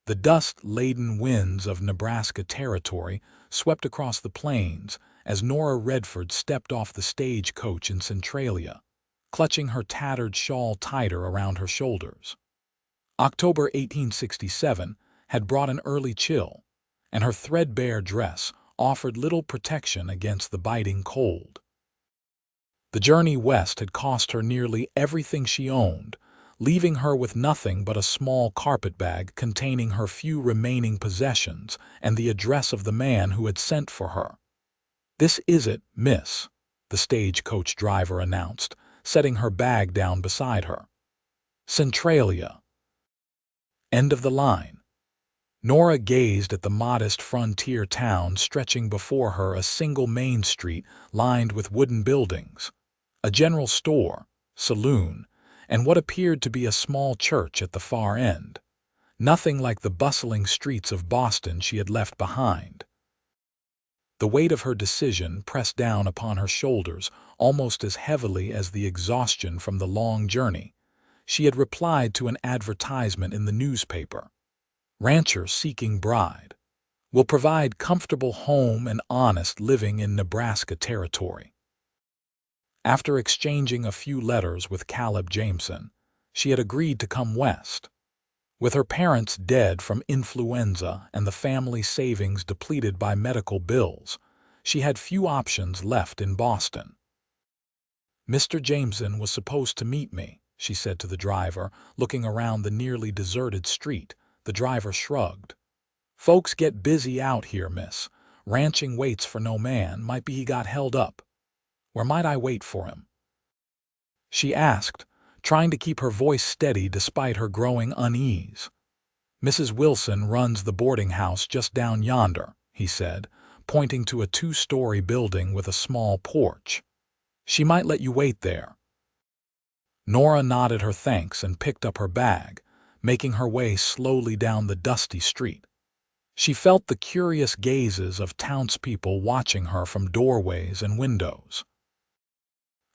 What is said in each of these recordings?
The dust-laden winds of Nebraska Territory swept across the plains as Nora Redford stepped off the stagecoach in Centralia, clutching her tattered shawl tighter around her shoulders. October 1867 had brought an early chill, and her threadbare dress offered little protection against the biting cold. The journey west had cost her nearly everything she owned, leaving her with nothing but a small carpetbag containing her few remaining possessions and the address of the man who had sent for her. "This is it, miss," the stagecoach driver announced, setting her bag down beside her. "Centralia." End of the line. Nora gazed at the modest frontier town stretching before her, a single main street lined with wooden buildings, a general store, saloon, and what appeared to be a small church at the far end. Nothing like the bustling streets of Boston she had left behind. The weight of her decision pressed down upon her shoulders almost as heavily as the exhaustion from the long journey. She had replied to an advertisement in the newspaper. "Rancher seeking bride. Will provide comfortable home and honest living in Nebraska Territory." After exchanging a few letters with Caleb Jameson, she had agreed to come west. With her parents dead from influenza and the family savings depleted by medical bills, she had few options left in Boston. "Mr. Jameson was supposed to meet me," she said to the driver, looking around the nearly deserted street. The driver shrugged. "Folks get busy out here, miss. Ranching waits for no man. Might be he got held up. Where might I wait for him?" she asked, trying to keep her voice steady despite her growing unease. "Mrs. Wilson runs the boarding house just down yonder," he said, pointing to a two-story building with a small porch. "She might let you wait there." Nora nodded her thanks and picked up her bag, making her way slowly down the dusty street. She felt the curious gazes of townspeople watching her from doorways and windows.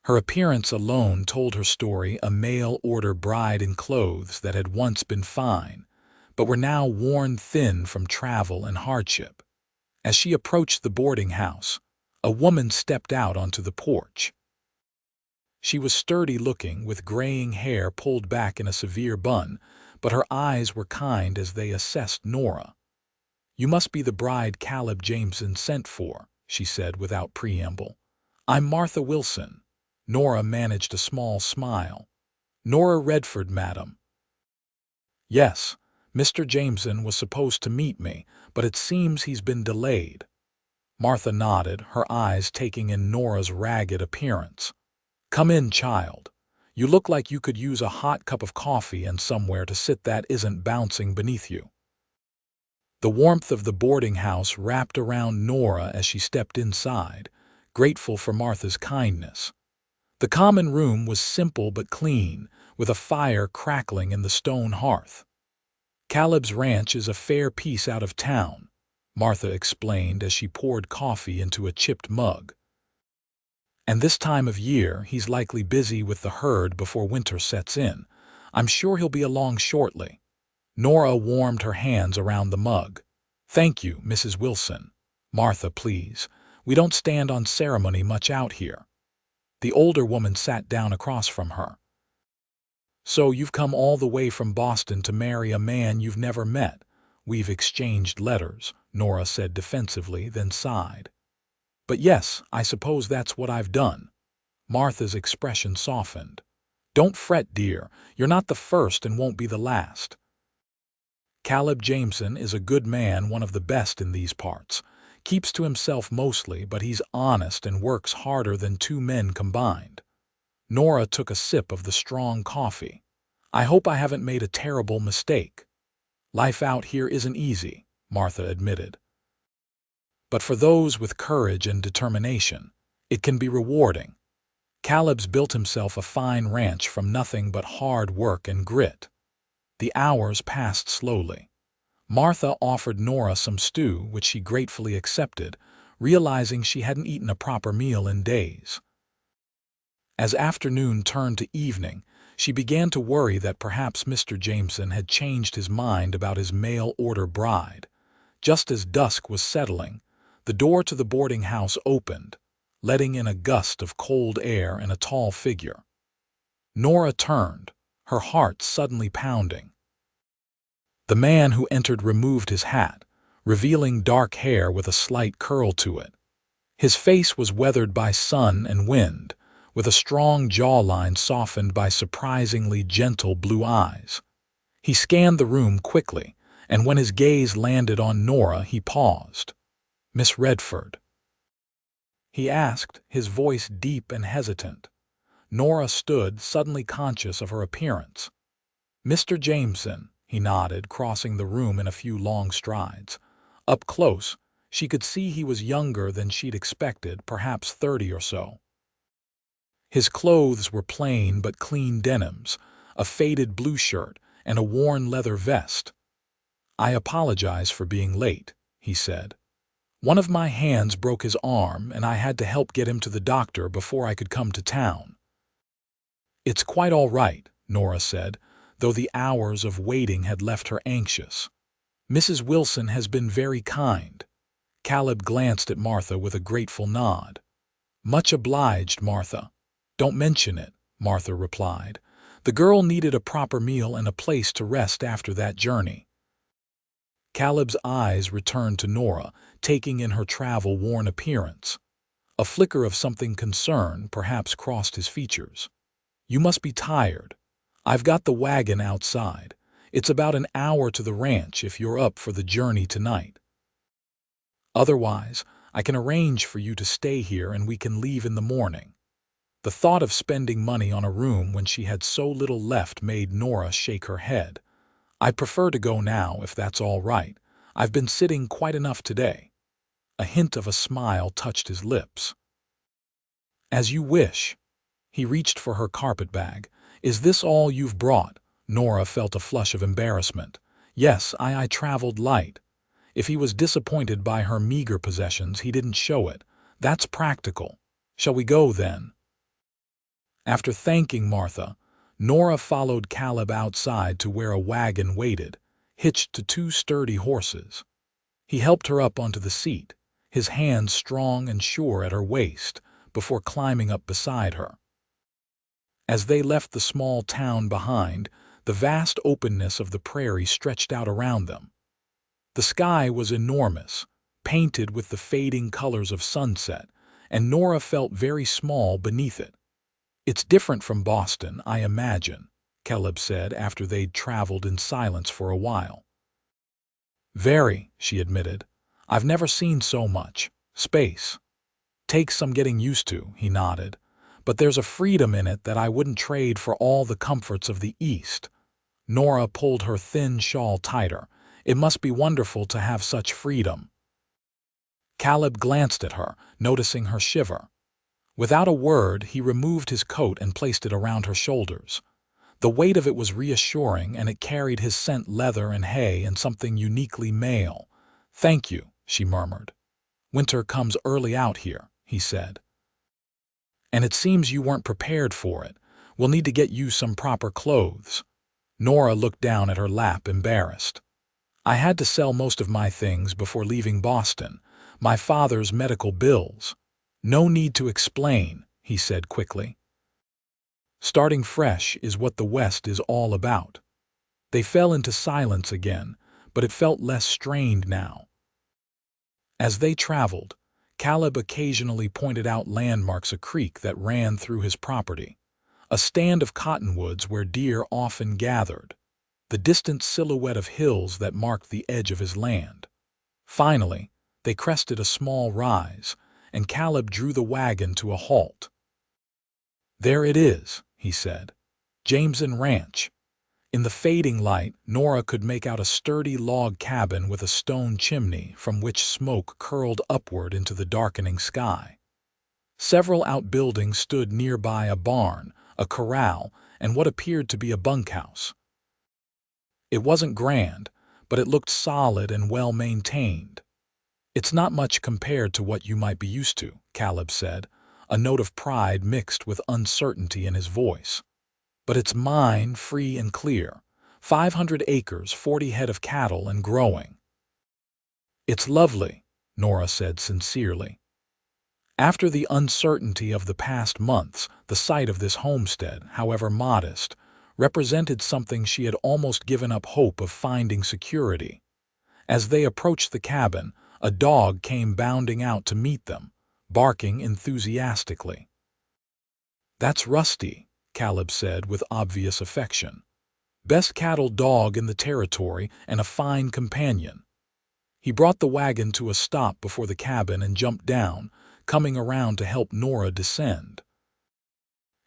Her appearance alone told her story, a mail-order bride in clothes that had once been fine, but were now worn thin from travel and hardship. As she approached the boarding house, a woman stepped out onto the porch. She was sturdy-looking, with graying hair pulled back in a severe bun, but her eyes were kind as they assessed Nora. "You must be the bride Caleb Jameson sent for," she said without preamble. "I'm Martha Wilson." Nora managed a small smile. "Nora Redford, madam." "Yes, Mr. Jameson was supposed to meet me, but it seems he's been delayed." Martha nodded, her eyes taking in Nora's ragged appearance. "Come in, child. You look like you could use a hot cup of coffee and somewhere to sit that isn't bouncing beneath you." The warmth of the boarding house wrapped around Nora as she stepped inside, grateful for Martha's kindness. The common room was simple but clean, with a fire crackling in the stone hearth. "Caleb's ranch is a fair piece out of town," Martha explained as she poured coffee into a chipped mug. "And this time of year he's likely busy with the herd before winter sets in. I'm sure he'll be along shortly." Nora warmed her hands around the mug. "Thank you, Mrs. Wilson." "Martha, please. We don't stand on ceremony much out here." The older woman sat down across from her. "So you've come all the way from Boston to marry a man you've never met." "We've exchanged letters," Nora said defensively, then sighed. "But yes, I suppose that's what I've done." Martha's expression softened. "Don't fret, dear. You're not the first and won't be the last. Caleb Jameson is a good man, one of the best in these parts. Keeps to himself mostly, but he's honest and works harder than two men combined." Nora took a sip of the strong coffee. "I hope I haven't made a terrible mistake." "Life out here isn't easy," Martha admitted. "But for those with courage and determination, it can be rewarding. Caleb's built himself a fine ranch from nothing but hard work and grit." The hours passed slowly. Martha offered Nora some stew, which she gratefully accepted, realizing she hadn't eaten a proper meal in days. As afternoon turned to evening, She began to worry that perhaps Mr. Jameson had changed his mind about his mail-order bride. Just as dusk was settling, the door to the boarding house opened, letting in a gust of cold air and a tall figure. Nora turned, her heart suddenly pounding. The man who entered removed his hat, revealing dark hair with a slight curl to it. His face was weathered by sun and wind, with a strong jawline softened by surprisingly gentle blue eyes. He scanned the room quickly, and when his gaze landed on Nora, he paused. "Miss Redford?" he asked, his voice deep and hesitant. Nora stood, suddenly conscious of her appearance. "Mr. Jameson," he nodded, crossing the room in a few long strides. Up close, she could see he was younger than she'd expected, perhaps 30 or so. His clothes were plain but clean denims, a faded blue shirt, and a worn leather vest. "I apologize for being late," he said. "One of my hands broke his arm, and I had to help get him to the doctor before I could come to town." "It's quite all right," Nora said, though the hours of waiting had left her anxious. "Mrs. Wilson has been very kind." Caleb glanced at Martha with a grateful nod. "Much obliged, Martha." "Don't mention it," Martha replied. "The girl needed a proper meal and a place to rest after that journey." Caleb's eyes returned to Nora, taking in her travel-worn appearance. A flicker of something concerned perhaps crossed his features. "You must be tired. I've got the wagon outside. It's about an hour to the ranch if you're up for the journey tonight. Otherwise, I can arrange for you to stay here and we can leave in the morning." The thought of spending money on a room when she had so little left made Nora shake her head. "I'd prefer to go now, if that's all right. I've been sitting quite enough today." A hint of a smile touched his lips. "As you wish." He reached for her carpetbag. "Is this all you've brought?" Nora felt a flush of embarrassment. "Yes, I traveled light." If he was disappointed by her meager possessions, he didn't show it. "That's practical. Shall we go, then?" After thanking Martha, Nora followed Caleb outside to where a wagon waited, hitched to 2 sturdy horses. He helped her up onto the seat, his hands strong and sure at her waist, before climbing up beside her. As they left the small town behind, the vast openness of the prairie stretched out around them. The sky was enormous, painted with the fading colors of sunset, and Nora felt very small beneath it. "It's different from Boston, I imagine," Caleb said after they'd traveled in silence for a while. "Very," she admitted. "I've never seen so much space." "Takes some getting used to," he nodded. "But there's a freedom in it that I wouldn't trade for all the comforts of the East." Nora pulled her thin shawl tighter. "It must be wonderful to have such freedom." Caleb glanced at her, noticing her shiver. Without a word, he removed his coat and placed it around her shoulders. The weight of it was reassuring, and it carried his scent leather and hay and something uniquely male. "Thank you," she murmured. "Winter comes early out here," he said. "And it seems you weren't prepared for it. We'll need to get you some proper clothes." Nora looked down at her lap, embarrassed. "I had to sell most of my things before leaving Boston. My father's medical bills." "No need to explain," he said quickly. "Starting fresh is what the West is all about." They fell into silence again, but it felt less strained now. As they traveled, Caleb occasionally pointed out landmarks, a creek that ran through his property, a stand of cottonwoods where deer often gathered, the distant silhouette of hills that marked the edge of his land. Finally, they crested a small rise, and Caleb drew the wagon to a halt. "There it is," he said. "Jameson Ranch." In the fading light, Nora could make out a sturdy log cabin with a stone chimney from which smoke curled upward into the darkening sky. Several outbuildings stood nearby, a barn, a corral, and what appeared to be a bunkhouse. It wasn't grand, but it looked solid and well-maintained. "It's not much compared to what you might be used to," Caleb said, a note of pride mixed with uncertainty in his voice. But it's mine, free and clear. 500 acres, 40 head of cattle and growing. It's lovely, Nora said sincerely. After the uncertainty of the past months, the sight of this homestead, however modest, represented something she had almost given up hope of finding security. As they approached the cabin, a dog came bounding out to meet them, barking enthusiastically. "That's Rusty," Caleb said with obvious affection. "Best cattle dog in the territory and a fine companion." He brought the wagon to a stop before the cabin and jumped down, coming around to help Nora descend.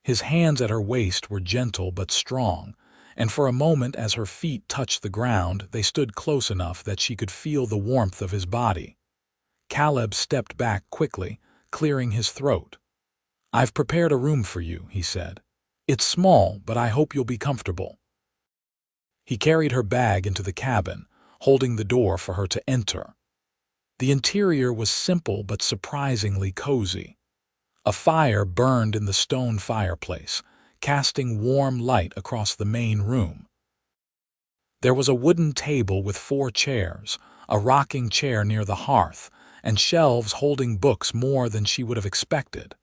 His hands at her waist were gentle but strong, and for a moment as her feet touched the ground, they stood close enough that she could feel the warmth of his body. Caleb stepped back quickly, clearing his throat. "I've prepared a room for you," he said. "It's small, but I hope you'll be comfortable." He carried her bag into the cabin, holding the door for her to enter. The interior was simple but surprisingly cozy. A fire burned in the stone fireplace, casting warm light across the main room. There was a wooden table with 4 chairs, a rocking chair near the hearth, and shelves holding books more than she would have expected.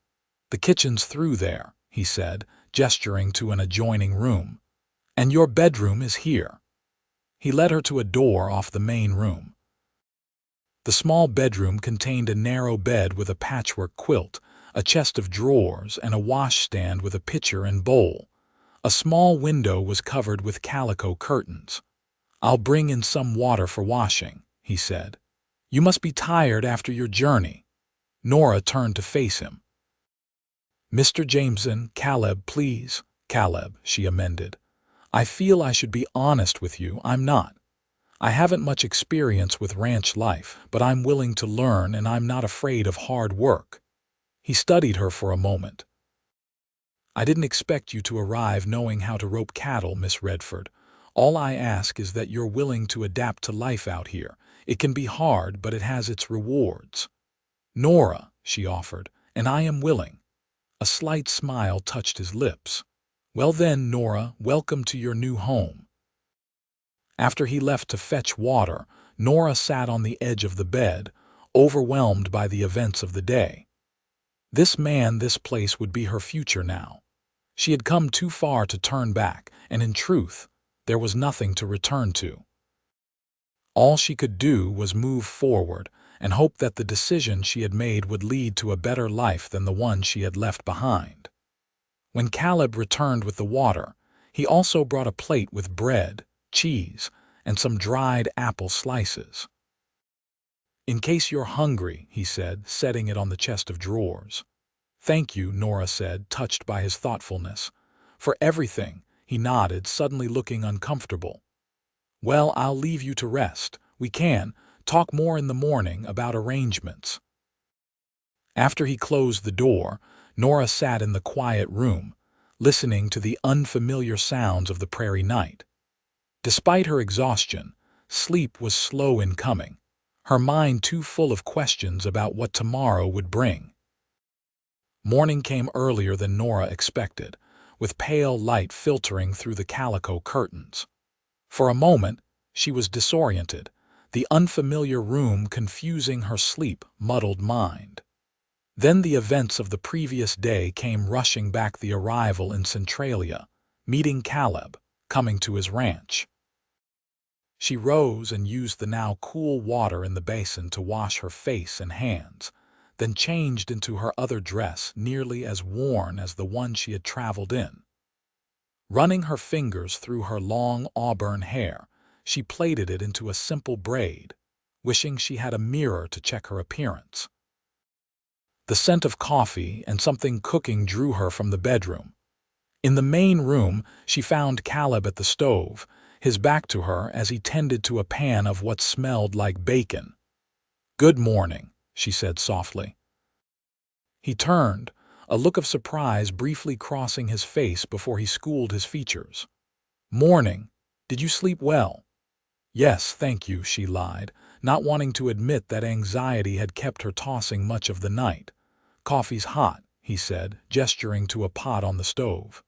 "The kitchen's through there," he said, gesturing to an adjoining room. "And your bedroom is here." He led her to a door off the main room. The small bedroom contained a narrow bed with a patchwork quilt, a chest of drawers, and a washstand with a pitcher and bowl. A small window was covered with calico curtains. "I'll bring in some water for washing," he said. "You must be tired after your journey." Nora turned to face him. "Mr. Jameson, Caleb, please." "Caleb," she amended. "I feel I should be honest with you. I'm not. I haven't much experience with ranch life, but I'm willing to learn and I'm not afraid of hard work." He studied her for a moment. "I didn't expect you to arrive knowing how to rope cattle, Miss Redford. All I ask is that you're willing to adapt to life out here. It can be hard, but it has its rewards." "Nora," she offered, "and I am willing." A slight smile touched his lips. "Well then, Nora, welcome to your new home." After he left to fetch water, Nora sat on the edge of the bed, overwhelmed by the events of the day. This man, this place would be her future now. She had come too far to turn back, and in truth, there was nothing to return to. All she could do was move forward and hope that the decision she had made would lead to a better life than the one she had left behind. When Caleb returned with the water, he also brought a plate with bread, cheese, and some dried apple slices. "In case you're hungry," he said, setting it on the chest of drawers. "Thank you," Nora said, touched by his thoughtfulness. "For everything," he nodded, suddenly looking uncomfortable. "Well, I'll leave you to rest. We can talk more in the morning about arrangements." After he closed the door, Nora sat in the quiet room, listening to the unfamiliar sounds of the prairie night. Despite her exhaustion, sleep was slow in coming, her mind too full of questions about what tomorrow would bring. Morning came earlier than Nora expected, with pale light filtering through the calico curtains. For a moment, she was disoriented, the unfamiliar room confusing her sleep-muddled mind. Then the events of the previous day came rushing back: the arrival in Centralia, meeting Caleb, coming to his ranch. She rose and used the now cool water in the basin to wash her face and hands, then changed into her other dress nearly as worn as the one she had traveled in. Running her fingers through her long auburn hair, she plaited it into a simple braid, wishing she had a mirror to check her appearance. The scent of coffee and something cooking drew her from the bedroom. In the main room, she found Caleb at the stove, his back to her as he tended to a pan of what smelled like bacon. "Good morning," she said softly. He turned, a look of surprise briefly crossing his face before he schooled his features. "Morning. Did you sleep well?" "Yes, thank you," she lied, not wanting to admit that anxiety had kept her tossing much of the night. "Coffee's hot," he said, gesturing to a pot on the stove.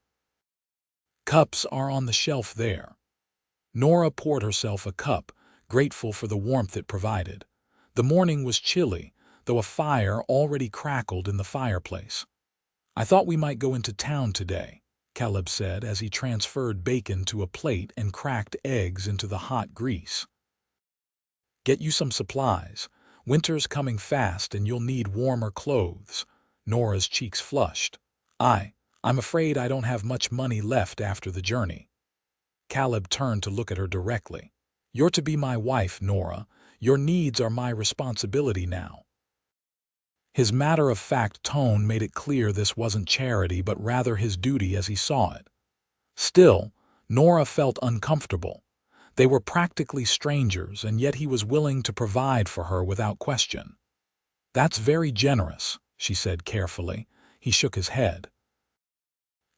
Cups are on the shelf there." Nora poured herself a cup, grateful for the warmth it provided. The morning was chilly, though a fire already crackled in the fireplace. "I thought we might go into town today," Caleb said as he transferred bacon to a plate and cracked eggs into the hot grease. "Get you some supplies. Winter's coming fast and you'll need warmer clothes." Nora's cheeks flushed. I'm afraid I don't have much money left after the journey." Caleb turned to look at her directly. "You're to be my wife, Nora. Your needs are my responsibility now." His matter-of-fact tone made it clear this wasn't charity but rather his duty as he saw it. Still, Nora felt uncomfortable. They were practically strangers, and yet he was willing to provide for her without question. "That's very generous," she said carefully. He shook his head.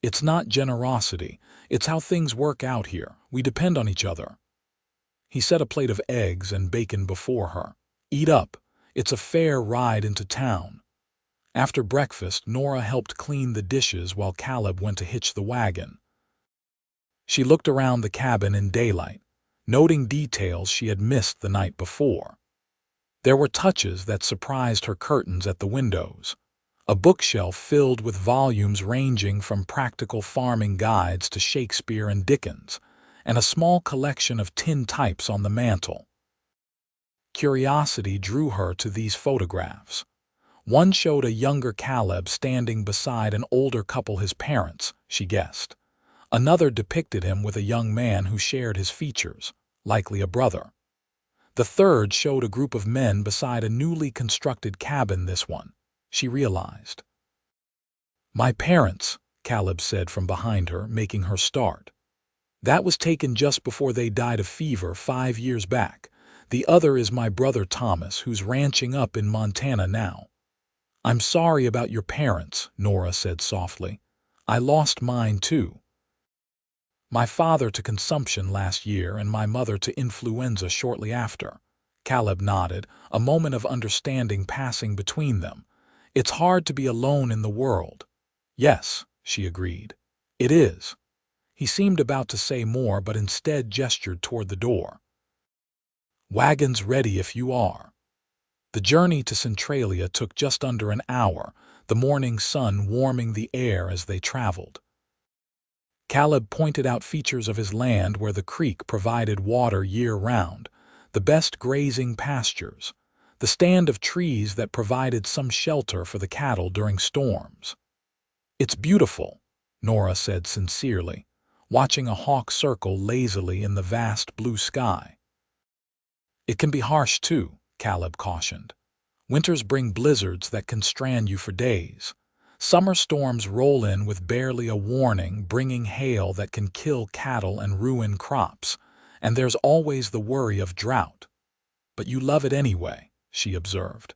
"It's not generosity. It's how things work out here. We depend on each other." He set a plate of eggs and bacon before her. "Eat up. It's a fair ride into town." After breakfast, Nora helped clean the dishes while Caleb went to hitch the wagon. She looked around the cabin in daylight, noting details she had missed the night before. There were touches that surprised her: curtains at the windows, a bookshelf filled with volumes ranging from practical farming guides to Shakespeare and Dickens, and a small collection of tin types on the mantel. Curiosity drew her to these photographs. One showed a younger Caleb standing beside an older couple, his parents, she guessed. Another depicted him with a young man who shared his features, likely a brother. The third showed a group of men beside a newly constructed cabin. This one, she realized. "My parents," Caleb said from behind her, making her start. "That was taken just before they died of fever 5 years back. The other is my brother Thomas, who's ranching up in Montana now." "I'm sorry about your parents," Nora said softly. "I lost mine too. My father to consumption last year and my mother to influenza shortly after." Caleb nodded, a moment of understanding passing between them. "It's hard to be alone in the world." "Yes," she agreed. "It is." He seemed about to say more but instead gestured toward the door. "Wagon's ready if you are." The journey to Centralia took just under an hour, the morning sun warming the air as they traveled. Caleb pointed out features of his land where the creek provided water year-round, the best grazing pastures, the stand of trees that provided some shelter for the cattle during storms. "It's beautiful," Nora said sincerely, watching a hawk circle lazily in the vast blue sky. "It can be harsh too," Caleb cautioned. "Winters bring blizzards that can strand you for days. Summer storms roll in with barely a warning, bringing hail that can kill cattle and ruin crops, and there's always the worry of drought. But you love it anyway," she observed.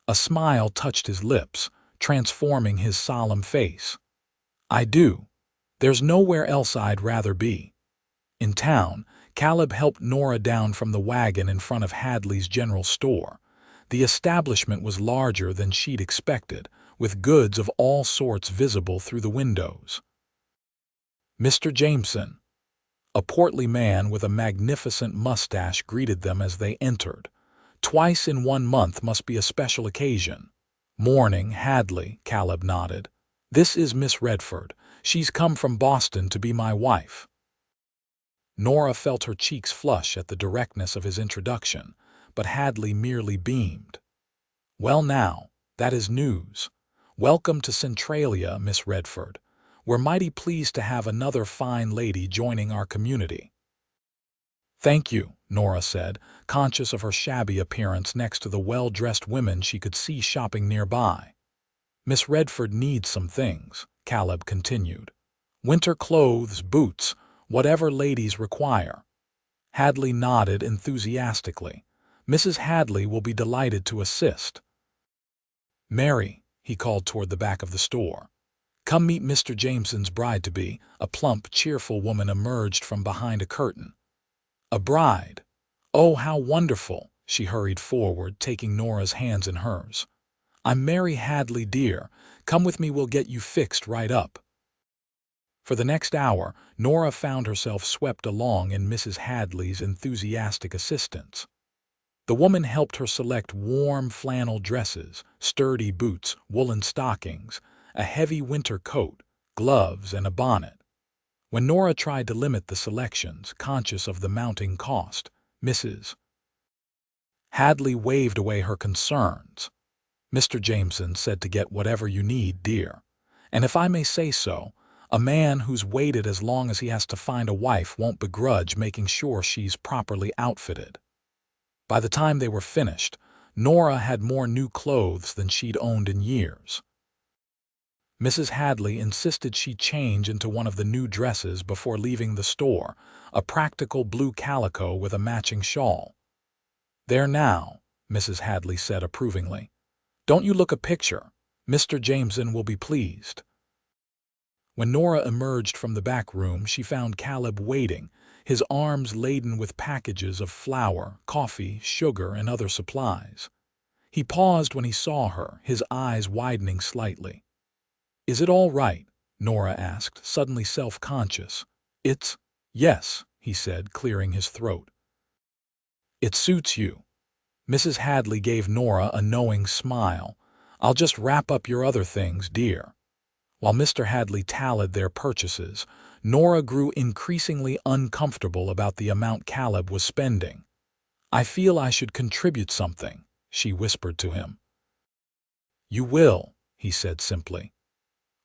A smile touched his lips, transforming his solemn face. "I do. There's nowhere else I'd rather be." In town, Caleb helped Nora down from the wagon in front of Hadley's general store. The establishment was larger than she'd expected, with goods of all sorts visible through the windows. "Mr. Jameson." A portly man with a magnificent mustache greeted them as they entered. "Twice in 1 month must be a special occasion." "Morning, Hadley," Caleb nodded. "This is Miss Redford. She's come from Boston to be my wife." Nora felt her cheeks flush at the directness of his introduction, but Hadley merely beamed. "Well now, that is news. Welcome to Centralia, Miss Redford. We're mighty pleased to have another fine lady joining our community." "Thank you," Nora said, conscious of her shabby appearance next to the well-dressed women she could see shopping nearby. "Miss Redford needs some things," Caleb continued. "Winter clothes, boots, whatever ladies require." Hadley nodded enthusiastically. "Mrs. Hadley will be delighted to assist." "Mary," he called toward the back of the store. "Come meet Mr. Jameson's bride-to-be." A plump, cheerful woman emerged from behind a curtain. "A bride? Oh, how wonderful!" She hurried forward, taking Nora's hands in hers. "I'm Mary Hadley, dear. Come with me, we'll get you fixed right up." For the next hour, Nora found herself swept along in Mrs. Hadley's enthusiastic assistance. The woman helped her select warm flannel dresses, sturdy boots, woolen stockings, a heavy winter coat, gloves, and a bonnet. When Nora tried to limit the selections, conscious of the mounting cost, Mrs. Hadley waved away her concerns. "Mr. Jameson said to get whatever you need, dear. And if I may say so, a man who's waited as long as he has to find a wife won't begrudge making sure she's properly outfitted." By the time they were finished, Nora had more new clothes than she'd owned in years. Mrs. Hadley insisted she change into one of the new dresses before leaving the store, a practical blue calico with a matching shawl. "There now," Mrs. Hadley said approvingly. "Don't you look a picture? Mr. Jameson will be pleased." When Nora emerged from the back room, she found Caleb waiting, his arms laden with packages of flour, coffee, sugar, and other supplies. He paused when he saw her, his eyes widening slightly. "Is it all right?" Nora asked, suddenly self-conscious. Yes," he said, clearing his throat. "It suits you." Mrs. Hadley gave Nora a knowing smile. "I'll just wrap up your other things, dear." While Mr. Hadley tallied their purchases, Nora grew increasingly uncomfortable about the amount Caleb was spending. "I feel I should contribute something," she whispered to him. "You will," he said simply.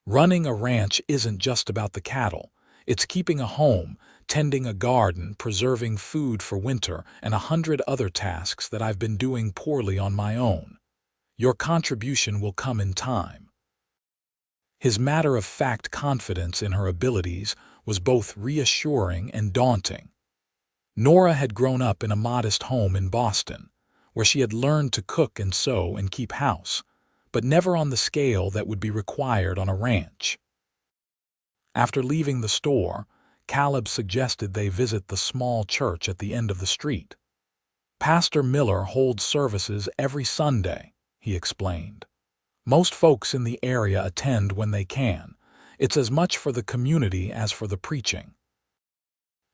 "Running a ranch isn't just about the cattle. It's keeping a home, tending a garden, preserving food for winter, and 100 other tasks that I've been doing poorly on my own. Your contribution will come in time." His matter-of-fact confidence in her abilities was both reassuring and daunting. Nora had grown up in a modest home in Boston, where she had learned to cook and sew and keep house, but never on the scale that would be required on a ranch. After leaving the store, Caleb suggested they visit the small church at the end of the street. "Pastor Miller holds services every Sunday," he explained. "Most folks in the area attend when they can. It's as much for the community as for the preaching."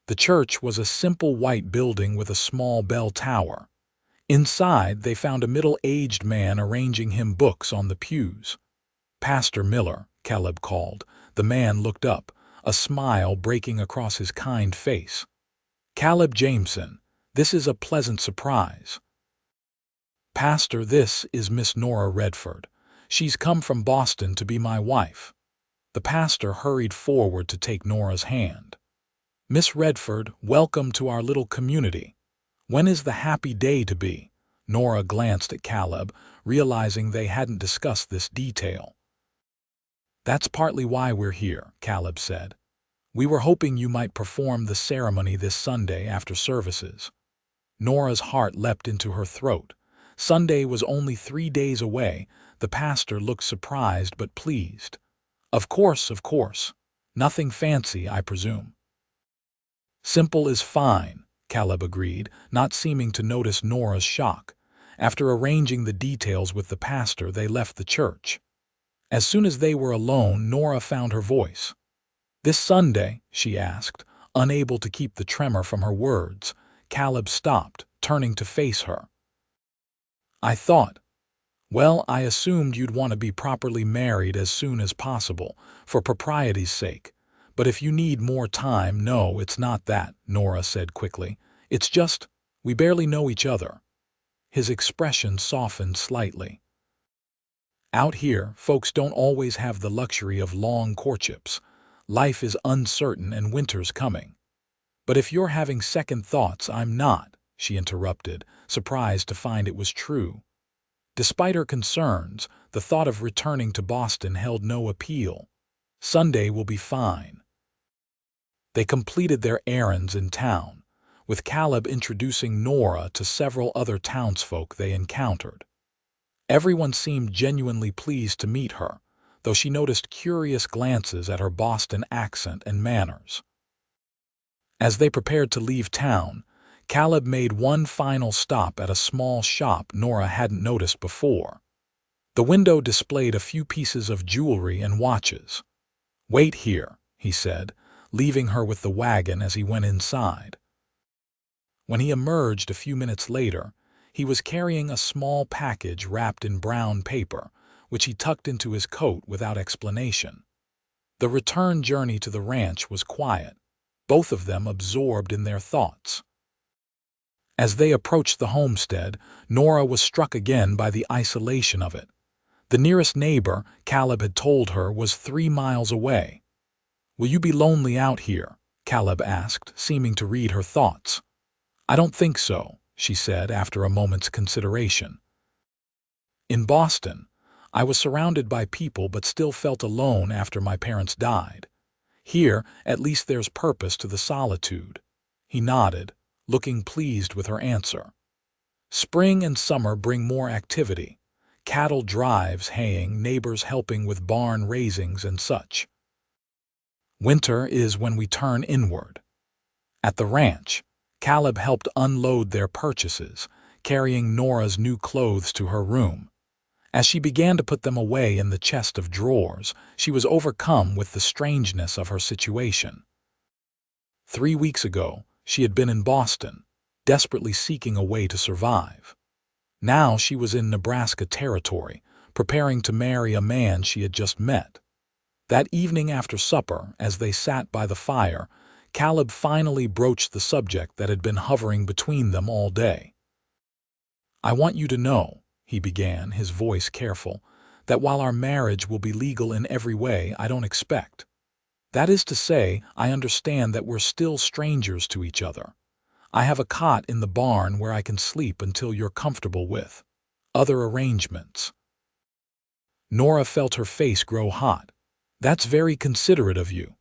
The church was a simple white building with a small bell tower. Inside, they found a middle-aged man arranging hymn books on the pews. "Pastor Miller," Caleb called. The man looked up, a smile breaking across his kind face. "Caleb Jameson, this is a pleasant surprise." "Pastor, this is Miss Nora Redford. She's come from Boston to be my wife." The pastor hurried forward to take Nora's hand. "Miss Redford, welcome to our little community. When is the happy day to be?" Nora glanced at Caleb, realizing they hadn't discussed this detail. "That's partly why we're here," Caleb said. "We were hoping you might perform the ceremony this Sunday after services." Nora's heart leapt into her throat. Sunday was only 3 days away. The pastor looked surprised but pleased. Of course. Nothing fancy, I presume." "Simple is fine," Caleb agreed, not seeming to notice Nora's shock. After arranging the details with the pastor, they left the church. As soon as they were alone, Nora found her voice. "This Sunday?" she asked, unable to keep the tremor from her words. Caleb stopped, turning to face her. Well, I assumed you'd want to be properly married as soon as possible, for propriety's sake. But if you need more time, no, it's not that," Nora said quickly. "It's just, we barely know each other." His expression softened slightly. "Out here, folks don't always have the luxury of long courtships. Life is uncertain and winter's coming." "But if you're having second thoughts, I'm not," she interrupted, surprised to find it was true. Despite her concerns, the thought of returning to Boston held no appeal. Sunday will be fine. They completed their errands in town, with Caleb introducing Nora to several other townsfolk they encountered. Everyone seemed genuinely pleased to meet her, though she noticed curious glances at her Boston accent and manners. As they prepared to leave town, Caleb made one final stop at a small shop Nora hadn't noticed before. The window displayed a few pieces of jewelry and watches. "Wait here," he said, leaving her with the wagon as he went inside. When he emerged a few minutes later, he was carrying a small package wrapped in brown paper, which he tucked into his coat without explanation. The return journey to the ranch was quiet, both of them absorbed in their thoughts. As they approached the homestead, Nora was struck again by the isolation of it. The nearest neighbor, Caleb had told her, was 3 miles away. "Will you be lonely out here?" Caleb asked, seeming to read her thoughts. "I don't think so," she said after a moment's consideration. "In Boston, I was surrounded by people but still felt alone after my parents died. Here, at least there's purpose to the solitude." He nodded, looking pleased with her answer. "Spring and summer bring more activity. Cattle drives, haying, neighbors helping with barn raisings and such. Winter is when we turn inward." At the ranch, Caleb helped unload their purchases, carrying Nora's new clothes to her room. As she began to put them away in the chest of drawers, she was overcome with the strangeness of her situation. 3 weeks ago, she had been in Boston, desperately seeking a way to survive. Now she was in Nebraska Territory, preparing to marry a man she had just met. That evening after supper, as they sat by the fire, Caleb finally broached the subject that had been hovering between them all day. "I want you to know," he began, his voice careful, "that while our marriage will be legal in every way, I don't expect. That is to say, I understand that we're still strangers to each other. I have a cot in the barn where I can sleep until you're comfortable with other arrangements." Nora felt her face grow hot. "That's very considerate of you."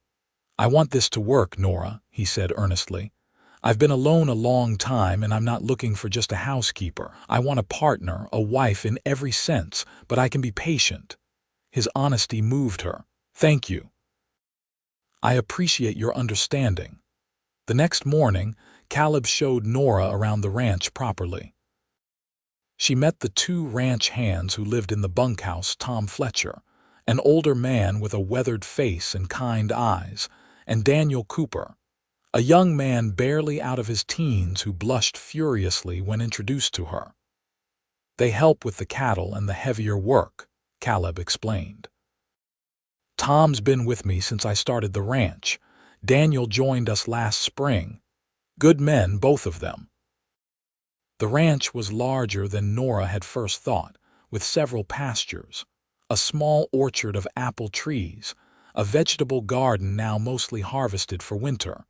"I want this to work, Nora," he said earnestly. "I've been alone a long time and I'm not looking for just a housekeeper. I want a partner, a wife in every sense, but I can be patient." His honesty moved her. "Thank you. I appreciate your understanding." The next morning, Caleb showed Nora around the ranch properly. She met the 2 ranch hands who lived in the bunkhouse: Tom Fletcher, an older man with a weathered face and kind eyes, and Daniel Cooper, a young man barely out of his teens who blushed furiously when introduced to her. "They help with the cattle and the heavier work," Caleb explained. "Tom's been with me since I started the ranch. Daniel joined us last spring. Good men, both of them." The ranch was larger than Nora had first thought, with several pastures, a small orchard of apple trees, a vegetable garden now mostly harvested for winter,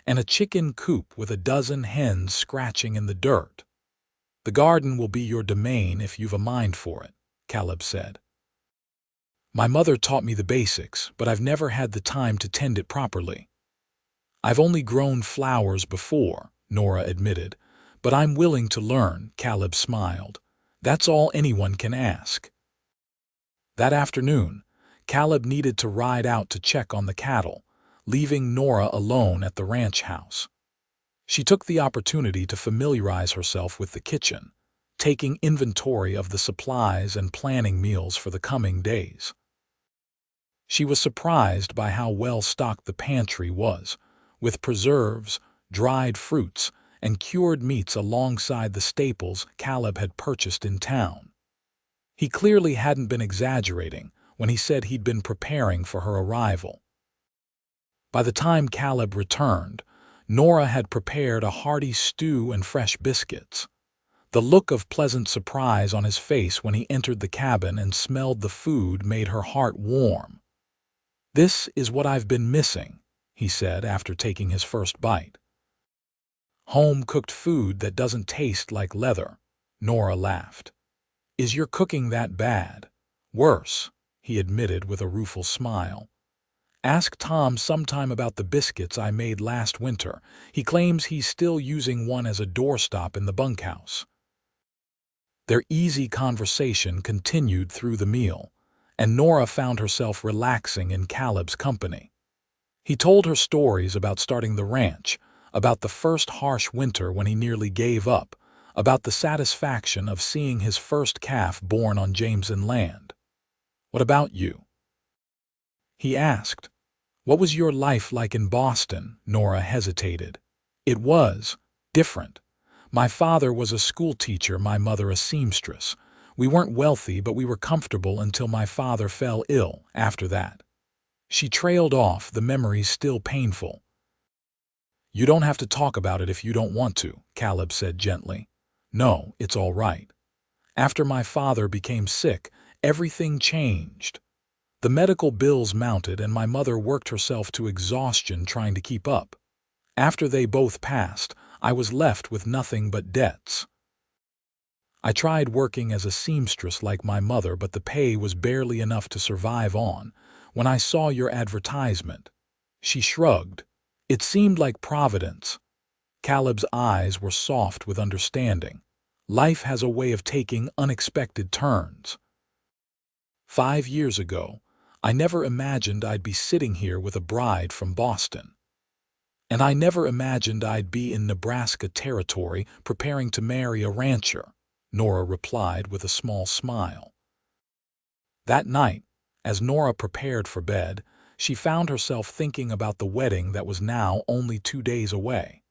and a chicken coop with a dozen hens scratching in the dirt. "The garden will be your domain if you've a mind for it," Caleb said. "My mother taught me the basics, but I've never had the time to tend it properly." "I've only grown flowers before," Nora admitted, "but I'm willing to learn," Caleb smiled. "That's all anyone can ask." That afternoon, Caleb needed to ride out to check on the cattle, leaving Nora alone at the ranch house. She took the opportunity to familiarize herself with the kitchen, taking inventory of the supplies and planning meals for the coming days. She was surprised by how well stocked the pantry was, with preserves, dried fruits, and cured meats alongside the staples Caleb had purchased in town. He clearly hadn't been exaggerating when he said he'd been preparing for her arrival. By the time Caleb returned, Nora had prepared a hearty stew and fresh biscuits. The look of pleasant surprise on his face when he entered the cabin and smelled the food made her heart warm. "This is what I've been missing," he said after taking his first bite. "Home-cooked food that doesn't taste like leather," Nora laughed. "Is your cooking that bad?" "Worse," he admitted with a rueful smile. "Ask Tom sometime about the biscuits I made last winter. He claims he's still using one as a doorstop in the bunkhouse." Their easy conversation continued through the meal, and Nora found herself relaxing in Caleb's company. He told her stories about starting the ranch, about the first harsh winter when he nearly gave up, about the satisfaction of seeing his first calf born on Jameson land. "What about you?" he asked. What was your life like in Boston? Nora hesitated. It was different. My father was a school teacher, my mother a seamstress. We weren't wealthy, but we were comfortable until my father fell ill after that. She trailed off, the memories still painful. You don't have to talk about it if you don't want to, Caleb said gently. No, it's all right. After my father became sick, everything changed. The medical bills mounted and my mother worked herself to exhaustion trying to keep up. After they both passed, I was left with nothing but debts. I tried working as a seamstress like my mother, but the pay was barely enough to survive on. When I saw your advertisement, she shrugged. It seemed like providence. Caleb's eyes were soft with understanding. Life has a way of taking unexpected turns. 5 years ago, I never imagined I'd be sitting here with a bride from Boston. And I never imagined I'd be in Nebraska Territory preparing to marry a rancher, Nora replied with a small smile. That night, as Nora prepared for bed, she found herself thinking about the wedding that was now only 2 days away.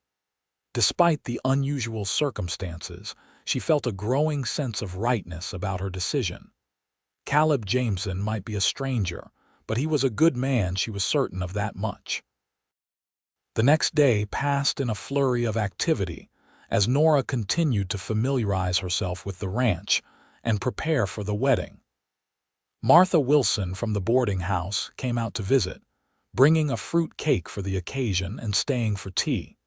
Despite the unusual circumstances, she felt a growing sense of rightness about her decision. Caleb Jameson might be a stranger, but he was a good man, she was certain of that much. The next day passed in a flurry of activity as Nora continued to familiarize herself with the ranch and prepare for the wedding. Martha Wilson from the boarding house came out to visit, bringing a fruit cake for the occasion and staying for tea.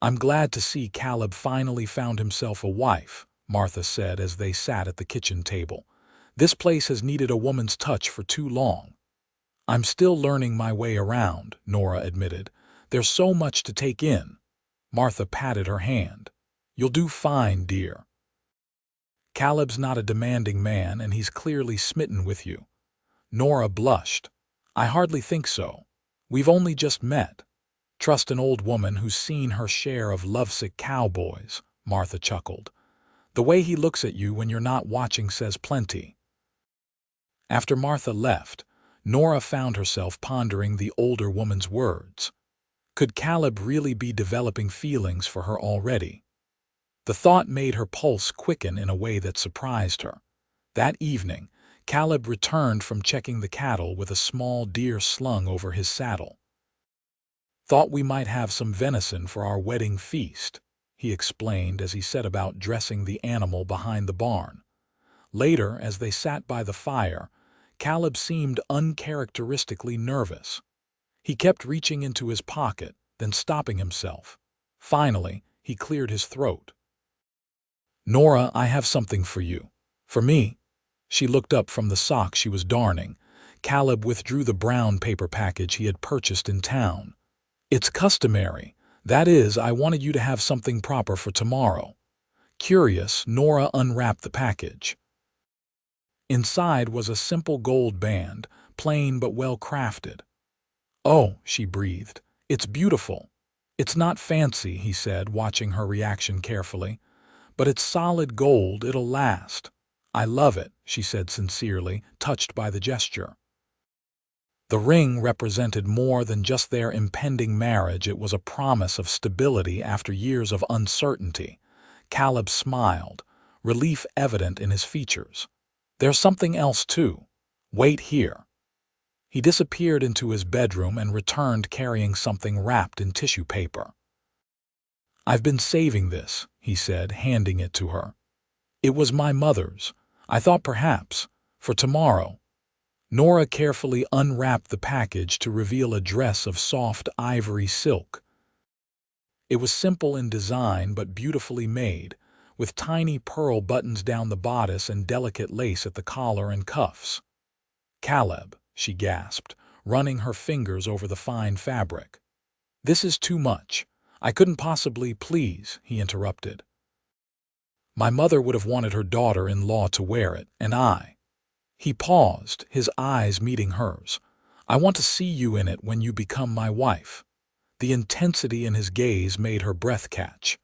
I'm glad to see Caleb finally found himself a wife, Martha said as they sat at the kitchen table. This place has needed a woman's touch for too long. I'm still learning my way around, Nora admitted. There's so much to take in. Martha patted her hand. You'll do fine, dear. Caleb's not a demanding man, and he's clearly smitten with you. Nora blushed. I hardly think so. We've only just met. Trust an old woman who's seen her share of lovesick cowboys, Martha chuckled. The way he looks at you when you're not watching says plenty. After Martha left, Nora found herself pondering the older woman's words. Could Caleb really be developing feelings for her already? The thought made her pulse quicken in a way that surprised her. That evening, Caleb returned from checking the cattle with a small deer slung over his saddle. Thought we might have some venison for our wedding feast, he explained as he set about dressing the animal behind the barn. Later, as they sat by the fire, Caleb seemed uncharacteristically nervous. He kept reaching into his pocket, then stopping himself. Finally, he cleared his throat. Nora, I have something for you. For me? She looked up from the sock she was darning. Caleb withdrew the brown paper package he had purchased in town. It's customary. That is, I wanted you to have something proper for tomorrow. Curious, Nora unwrapped the package. Inside was a simple gold band, plain but well crafted. Oh, she breathed. It's beautiful. It's not fancy, he said, watching her reaction carefully. But it's solid gold, it'll last. I love it, she said sincerely, touched by the gesture. The ring represented more than just their impending marriage. It was a promise of stability after years of uncertainty. Caleb smiled, relief evident in his features. There's something else, too. Wait here. He disappeared into his bedroom and returned carrying something wrapped in tissue paper. I've been saving this, he said, handing it to her. It was my mother's. I thought perhaps, for tomorrow. Nora carefully unwrapped the package to reveal a dress of soft ivory silk. It was simple in design but beautifully made, with tiny pearl buttons down the bodice and delicate lace at the collar and cuffs. Caleb, she gasped, running her fingers over the fine fabric. This is too much. I couldn't possibly, please, he interrupted. My mother would have wanted her daughter-in-law to wear it, and I. He paused, his eyes meeting hers. I want to see you in it when you become my wife. The intensity in his gaze made her breath catch.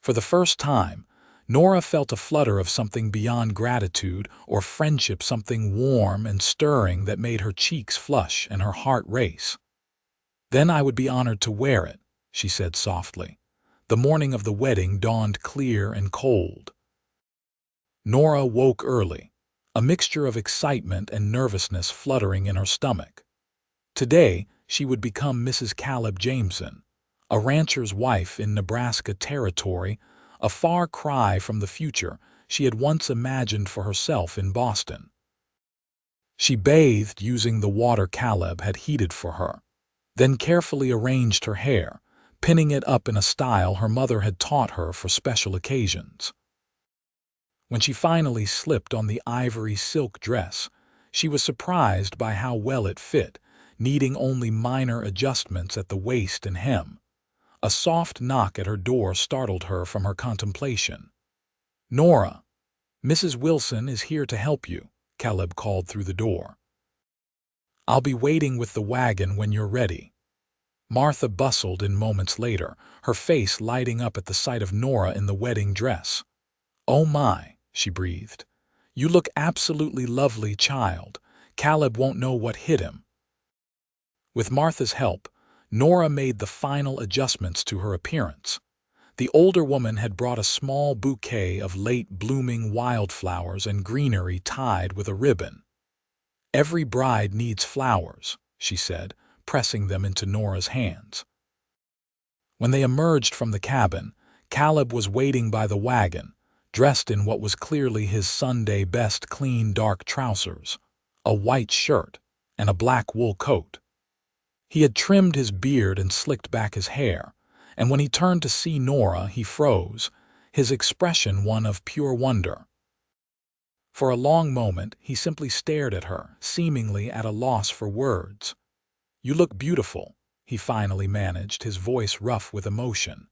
For the first time, Nora felt a flutter of something beyond gratitude or friendship, something warm and stirring that made her cheeks flush and her heart race. "Then I would be honored to wear it," she said softly. The morning of the wedding dawned clear and cold. Nora woke early, a mixture of excitement and nervousness fluttering in her stomach. Today, she would become Mrs. Caleb Jameson, a rancher's wife in Nebraska Territory, a far cry from the future she had once imagined for herself in Boston. She bathed using the water Caleb had heated for her, then carefully arranged her hair, pinning it up in a style her mother had taught her for special occasions. When she finally slipped on the ivory silk dress, she was surprised by how well it fit, needing only minor adjustments at the waist and hem. A soft knock at her door startled her from her contemplation. "Nora, Mrs. Wilson is here to help you," Caleb called through the door. "I'll be waiting with the wagon when you're ready." Martha bustled in moments later, her face lighting up at the sight of Nora in the wedding dress. "Oh my," she breathed. "You look absolutely lovely, child. Caleb won't know what hit him." With Martha's help, Nora made the final adjustments to her appearance. The older woman had brought a small bouquet of late-blooming wildflowers and greenery tied with a ribbon. "Every bride needs flowers," she said, pressing them into Nora's hands. When they emerged from the cabin, Caleb was waiting by the wagon, dressed in what was clearly his Sunday best: clean dark trousers, a white shirt, and a black wool coat. He had trimmed his beard and slicked back his hair, and when he turned to see Nora, he froze, his expression one of pure wonder. For a long moment, he simply stared at her, seemingly at a loss for words. "You look beautiful," he finally managed, his voice rough with emotion.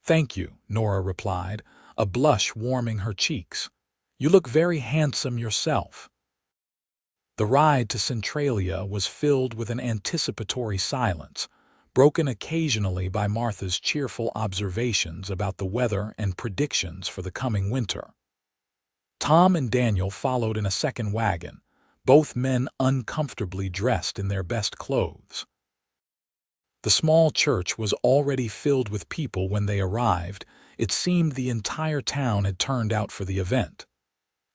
"Thank you," Nora replied, a blush warming her cheeks. "You look very handsome yourself." The ride to Centralia was filled with an anticipatory silence, broken occasionally by Martha's cheerful observations about the weather and predictions for the coming winter. Tom and Daniel followed in a second wagon, both men uncomfortably dressed in their best clothes. The small church was already filled with people when they arrived. It seemed the entire town had turned out for the event.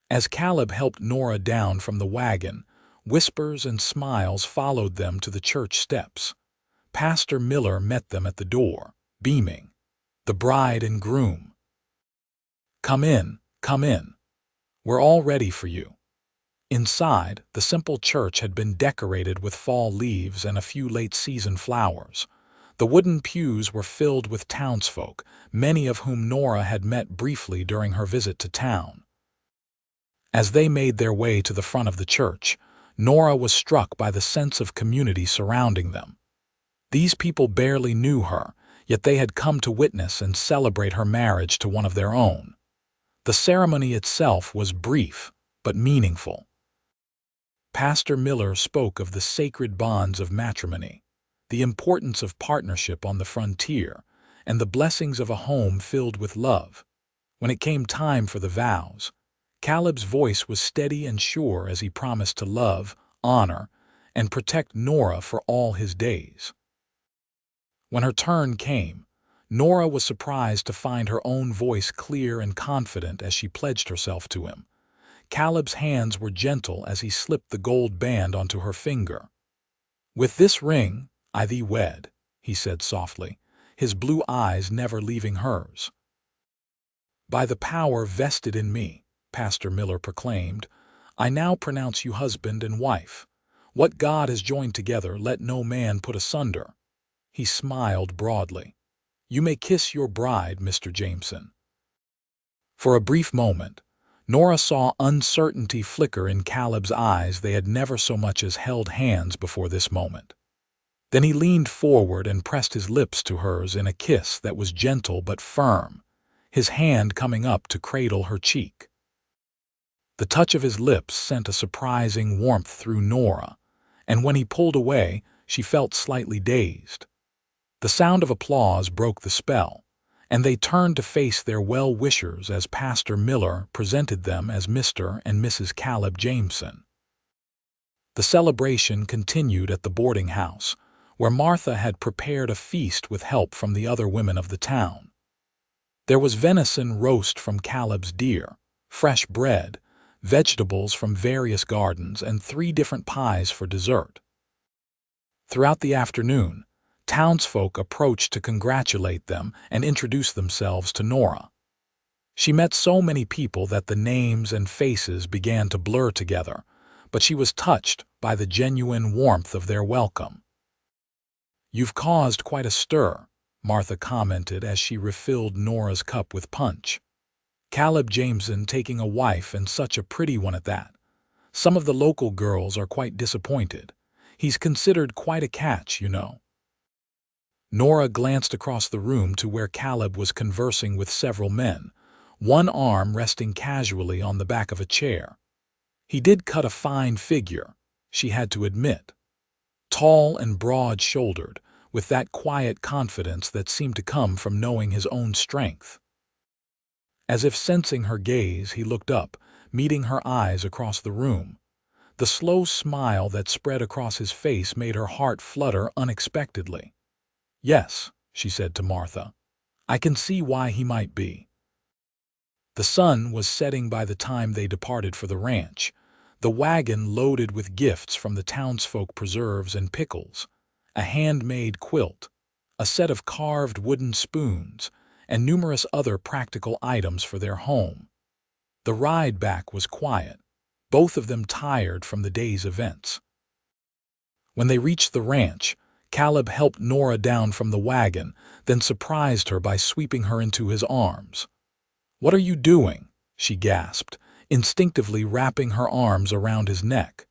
As Caleb helped Nora down from the wagon, whispers and smiles followed them to the church steps. Pastor Miller met them at the door, beaming. "The bride and groom. Come in, come in. We're all ready for you." Inside, the simple church had been decorated with fall leaves and a few late-season flowers. The wooden pews were filled with townsfolk, many of whom Nora had met briefly during her visit to town. As they made their way to the front of the church, Nora was struck by the sense of community surrounding them. These people barely knew her, yet they had come to witness and celebrate her marriage to one of their own. The ceremony itself was brief, but meaningful. Pastor Miller spoke of the sacred bonds of matrimony, the importance of partnership on the frontier, and the blessings of a home filled with love. When it came time for the vows, Caleb's voice was steady and sure as he promised to love, honor, and protect Nora for all his days. When her turn came, Nora was surprised to find her own voice clear and confident as she pledged herself to him. Caleb's hands were gentle as he slipped the gold band onto her finger. "With this ring, I thee wed," he said softly, his blue eyes never leaving hers. "By the power vested in me," Pastor Miller proclaimed, "I now pronounce you husband and wife. What God has joined together, let no man put asunder." He smiled broadly. "You may kiss your bride, Mr. Jameson." For a brief moment, Nora saw uncertainty flicker in Caleb's eyes. They had never so much as held hands before this moment. Then he leaned forward and pressed his lips to hers in a kiss that was gentle but firm, his hand coming up to cradle her cheek. The touch of his lips sent a surprising warmth through Nora, and when he pulled away, she felt slightly dazed. The sound of applause broke the spell, and they turned to face their well-wishers as Pastor Miller presented them as Mr. and Mrs. Caleb Jameson. The celebration continued at the boarding house, where Martha had prepared a feast with help from the other women of the town. There was venison roast from Caleb's deer, fresh bread, vegetables from various gardens, and 3 different pies for dessert. Throughout the afternoon, townsfolk approached to congratulate them and introduce themselves to Nora. She met so many people that the names and faces began to blur together, but she was touched by the genuine warmth of their welcome. "You've caused quite a stir," Martha commented as she refilled Nora's cup with punch. "Caleb Jameson taking a wife, and such a pretty one at that. Some of the local girls are quite disappointed. He's considered quite a catch, you know." Nora glanced across the room to where Caleb was conversing with several men, one arm resting casually on the back of a chair. He did cut a fine figure, she had to admit. Tall and broad-shouldered, with that quiet confidence that seemed to come from knowing his own strength. As if sensing her gaze, he looked up, meeting her eyes across the room. The slow smile that spread across his face made her heart flutter unexpectedly. "Yes," she said to Martha, "I can see why he might be." The sun was setting by the time they departed for the ranch, the wagon loaded with gifts from the townsfolk, preserves and pickles, a handmade quilt, a set of carved wooden spoons, and numerous other practical items for their home. The ride back was quiet, both of them tired from the day's events. When they reached the ranch, Caleb helped Nora down from the wagon, then surprised her by sweeping her into his arms. "What are you doing?" she gasped, instinctively wrapping her arms around his neck.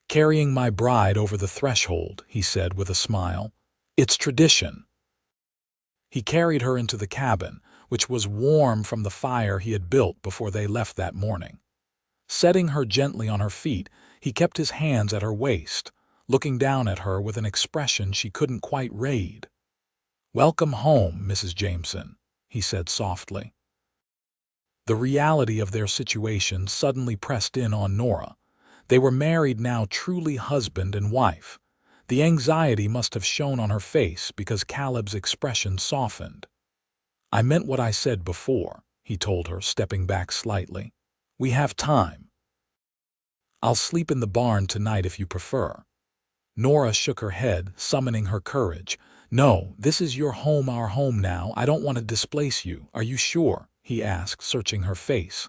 "Carrying my bride over the threshold," he said with a smile. "It's tradition." He carried her into the cabin, which was warm from the fire he had built before they left that morning. Setting her gently on her feet, he kept his hands at her waist, looking down at her with an expression she couldn't quite read. "Welcome home, Mrs. Jameson," he said softly. The reality of their situation suddenly pressed in on Nora. They were married now, truly husband and wife. The anxiety must have shown on her face because Caleb's expression softened. "I meant what I said before," he told her, stepping back slightly. "We have time. I'll sleep in the barn tonight if you prefer." Nora shook her head, summoning her courage. "No, this is your home, our home now. I don't want to displace you. Are you sure?" he asked, searching her face.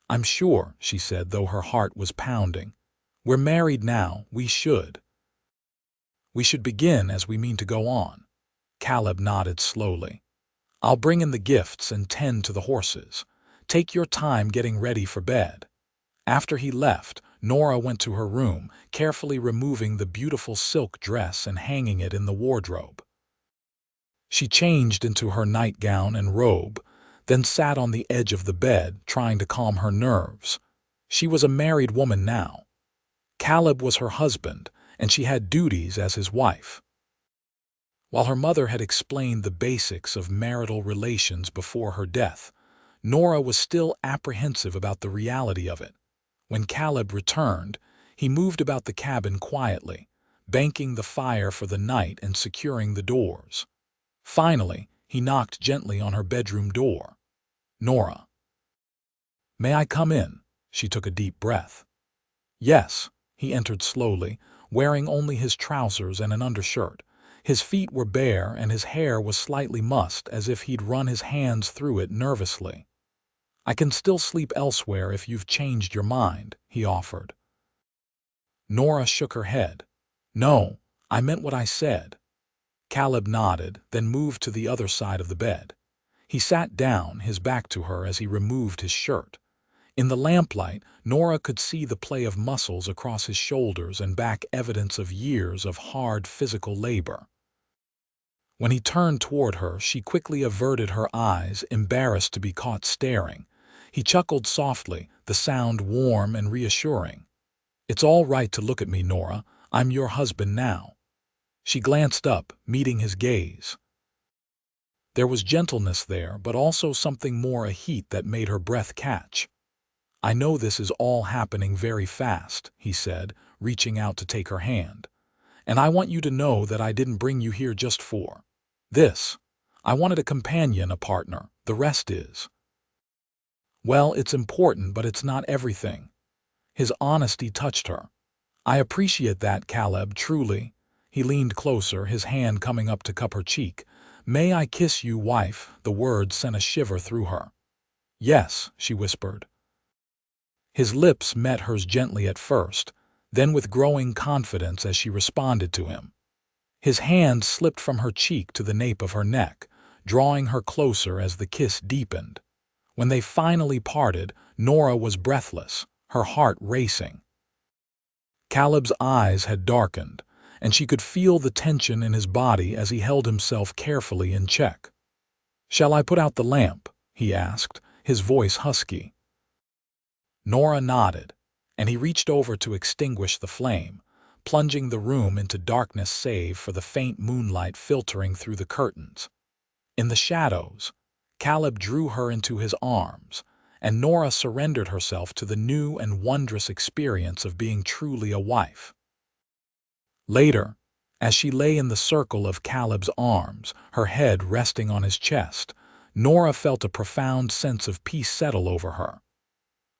"I'm sure," she said, though her heart was pounding. "We're married now. We should begin as we mean to go on." Caleb nodded slowly. "I'll bring in the gifts and tend to the horses. Take your time getting ready for bed." After he left, Nora went to her room, carefully removing the beautiful silk dress and hanging it in the wardrobe. She changed into her nightgown and robe, then sat on the edge of the bed, trying to calm her nerves. She was a married woman now. Caleb was her husband, and she had duties as his wife. While her mother had explained the basics of marital relations before her death, Nora was still apprehensive about the reality of it. When Caleb returned, he moved about the cabin quietly, banking the fire for the night and securing the doors. Finally, he knocked gently on her bedroom door. "Nora." "May I come in?" She took a deep breath. "Yes." He entered slowly, wearing only his trousers and an undershirt. His feet were bare and his hair was slightly mussed, as if he'd run his hands through it nervously. "I can still sleep elsewhere if you've changed your mind," he offered. Nora shook her head. "No, I meant what I said." Caleb nodded, then moved to the other side of the bed. He sat down, his back to her, as he removed his shirt. In the lamplight, Nora could see the play of muscles across his shoulders and back, evidence of years of hard physical labor. When he turned toward her, she quickly averted her eyes, embarrassed to be caught staring. He chuckled softly, the sound warm and reassuring. "It's all right to look at me, Nora. I'm your husband now." She glanced up, meeting his gaze. There was gentleness there, but also something more, a heat that made her breath catch. "I know this is all happening very fast," he said, reaching out to take her hand. "And I want you to know that I didn't bring you here just for this. I wanted a companion, a partner. The rest is, well, it's important, but it's not everything." His honesty touched her. "I appreciate that, Caleb, truly." He leaned closer, his hand coming up to cup her cheek. "May I kiss you, wife?" The words sent a shiver through her. "Yes," she whispered. His lips met hers gently at first, then with growing confidence as she responded to him. His hand slipped from her cheek to the nape of her neck, drawing her closer as the kiss deepened. When they finally parted, Nora was breathless, her heart racing. Caleb's eyes had darkened, and she could feel the tension in his body as he held himself carefully in check. "Shall I put out the lamp?" he asked, his voice husky. Nora nodded, and he reached over to extinguish the flame, plunging the room into darkness save for the faint moonlight filtering through the curtains. In the shadows, Caleb drew her into his arms, and Nora surrendered herself to the new and wondrous experience of being truly a wife. Later, as she lay in the circle of Caleb's arms, her head resting on his chest, Nora felt a profound sense of peace settle over her.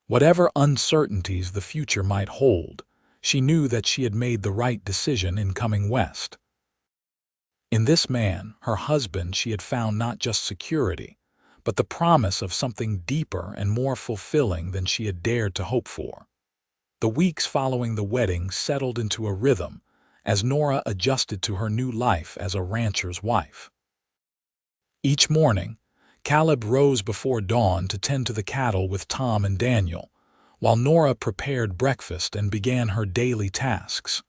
Whatever uncertainties the future might hold, she knew that she had made the right decision in coming west. In this man, her husband, she had found not just security, but the promise of something deeper and more fulfilling than she had dared to hope for. The weeks following the wedding settled into a rhythm as Nora adjusted to her new life as a rancher's wife. Each morning, Caleb rose before dawn to tend to the cattle with Tom and Daniel, while Nora prepared breakfast and began her daily tasks.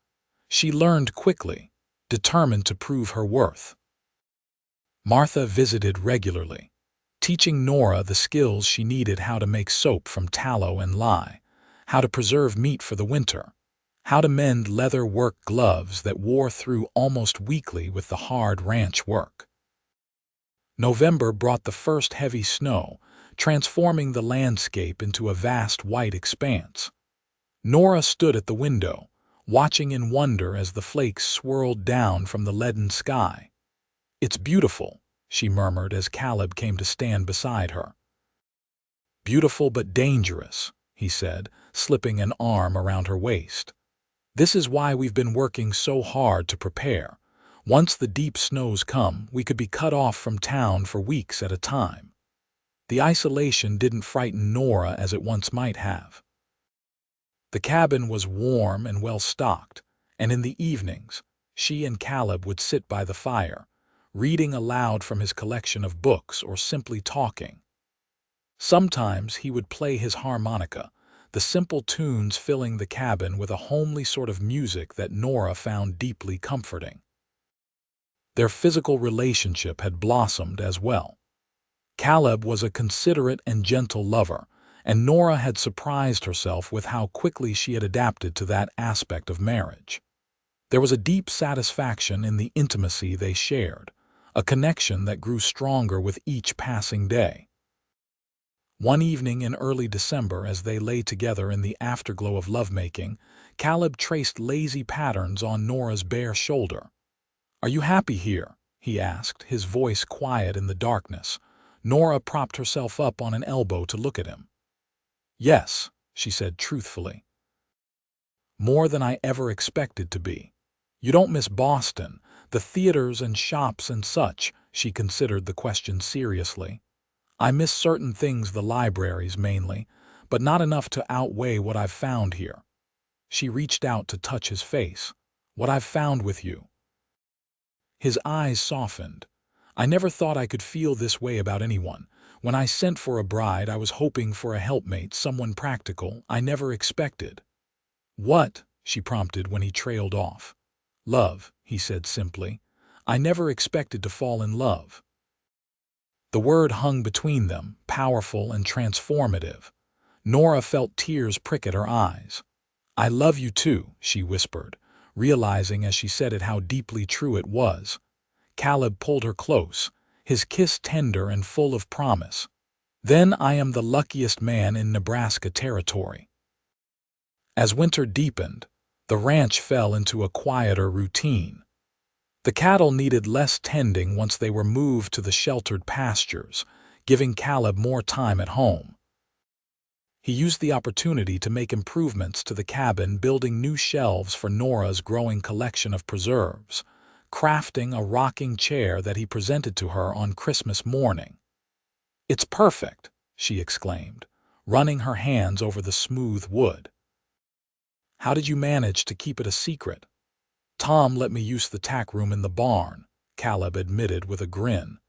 She learned quickly, determined to prove her worth. Martha visited regularly, teaching Nora the skills she needed: how to make soap from tallow and lye, how to preserve meat for the winter, how to mend leather work gloves that wore through almost weekly with the hard ranch work. November brought the first heavy snow, transforming the landscape into a vast white expanse. Nora stood at the window, watching in wonder as the flakes swirled down from the leaden sky. "It's beautiful," she murmured as Caleb came to stand beside her. "Beautiful but dangerous," he said, slipping an arm around her waist. "This is why we've been working so hard to prepare. Once the deep snows come, we could be cut off from town for weeks at a time." The isolation didn't frighten Nora as it once might have. The cabin was warm and well-stocked, and in the evenings, she and Caleb would sit by the fire, reading aloud from his collection of books or simply talking. Sometimes he would play his harmonica, the simple tunes filling the cabin with a homely sort of music that Nora found deeply comforting. Their physical relationship had blossomed as well. Caleb was a considerate and gentle lover, and Nora had surprised herself with how quickly she had adapted to that aspect of marriage. There was a deep satisfaction in the intimacy they shared, a connection that grew stronger with each passing day. One evening in early December, as they lay together in the afterglow of lovemaking, Caleb traced lazy patterns on Nora's bare shoulder. "Are you happy here?" he asked, his voice quiet in the darkness. Nora propped herself up on an elbow to look at him. "Yes," she said truthfully. "More than I ever expected to be." "You don't miss Boston, the theaters and shops and such?" She considered the question seriously. "I miss certain things, the libraries mainly, but not enough to outweigh what I've found here." She reached out to touch his face. "What I've found with you." His eyes softened. "I never thought I could feel this way about anyone. When I sent for a bride, I was hoping for a helpmate, someone practical. I never expected." "What?" she prompted when he trailed off. "Love," he said simply. "I never expected to fall in love." The word hung between them, powerful and transformative. Nora felt tears prick at her eyes. "I love you too," she whispered, realizing as she said it how deeply true it was. Caleb pulled her close, his kiss tender and full of promise. "Then I am the luckiest man in Nebraska Territory." As winter deepened, the ranch fell into a quieter routine. The cattle needed less tending once they were moved to the sheltered pastures, giving Caleb more time at home. He used the opportunity to make improvements to the cabin, building new shelves for Nora's growing collection of preserves, crafting a rocking chair that he presented to her on Christmas morning. "It's perfect," she exclaimed, running her hands over the smooth wood. "How did you manage to keep it a secret?" "Tom let me use the tack room in the barn," Caleb admitted with a grin.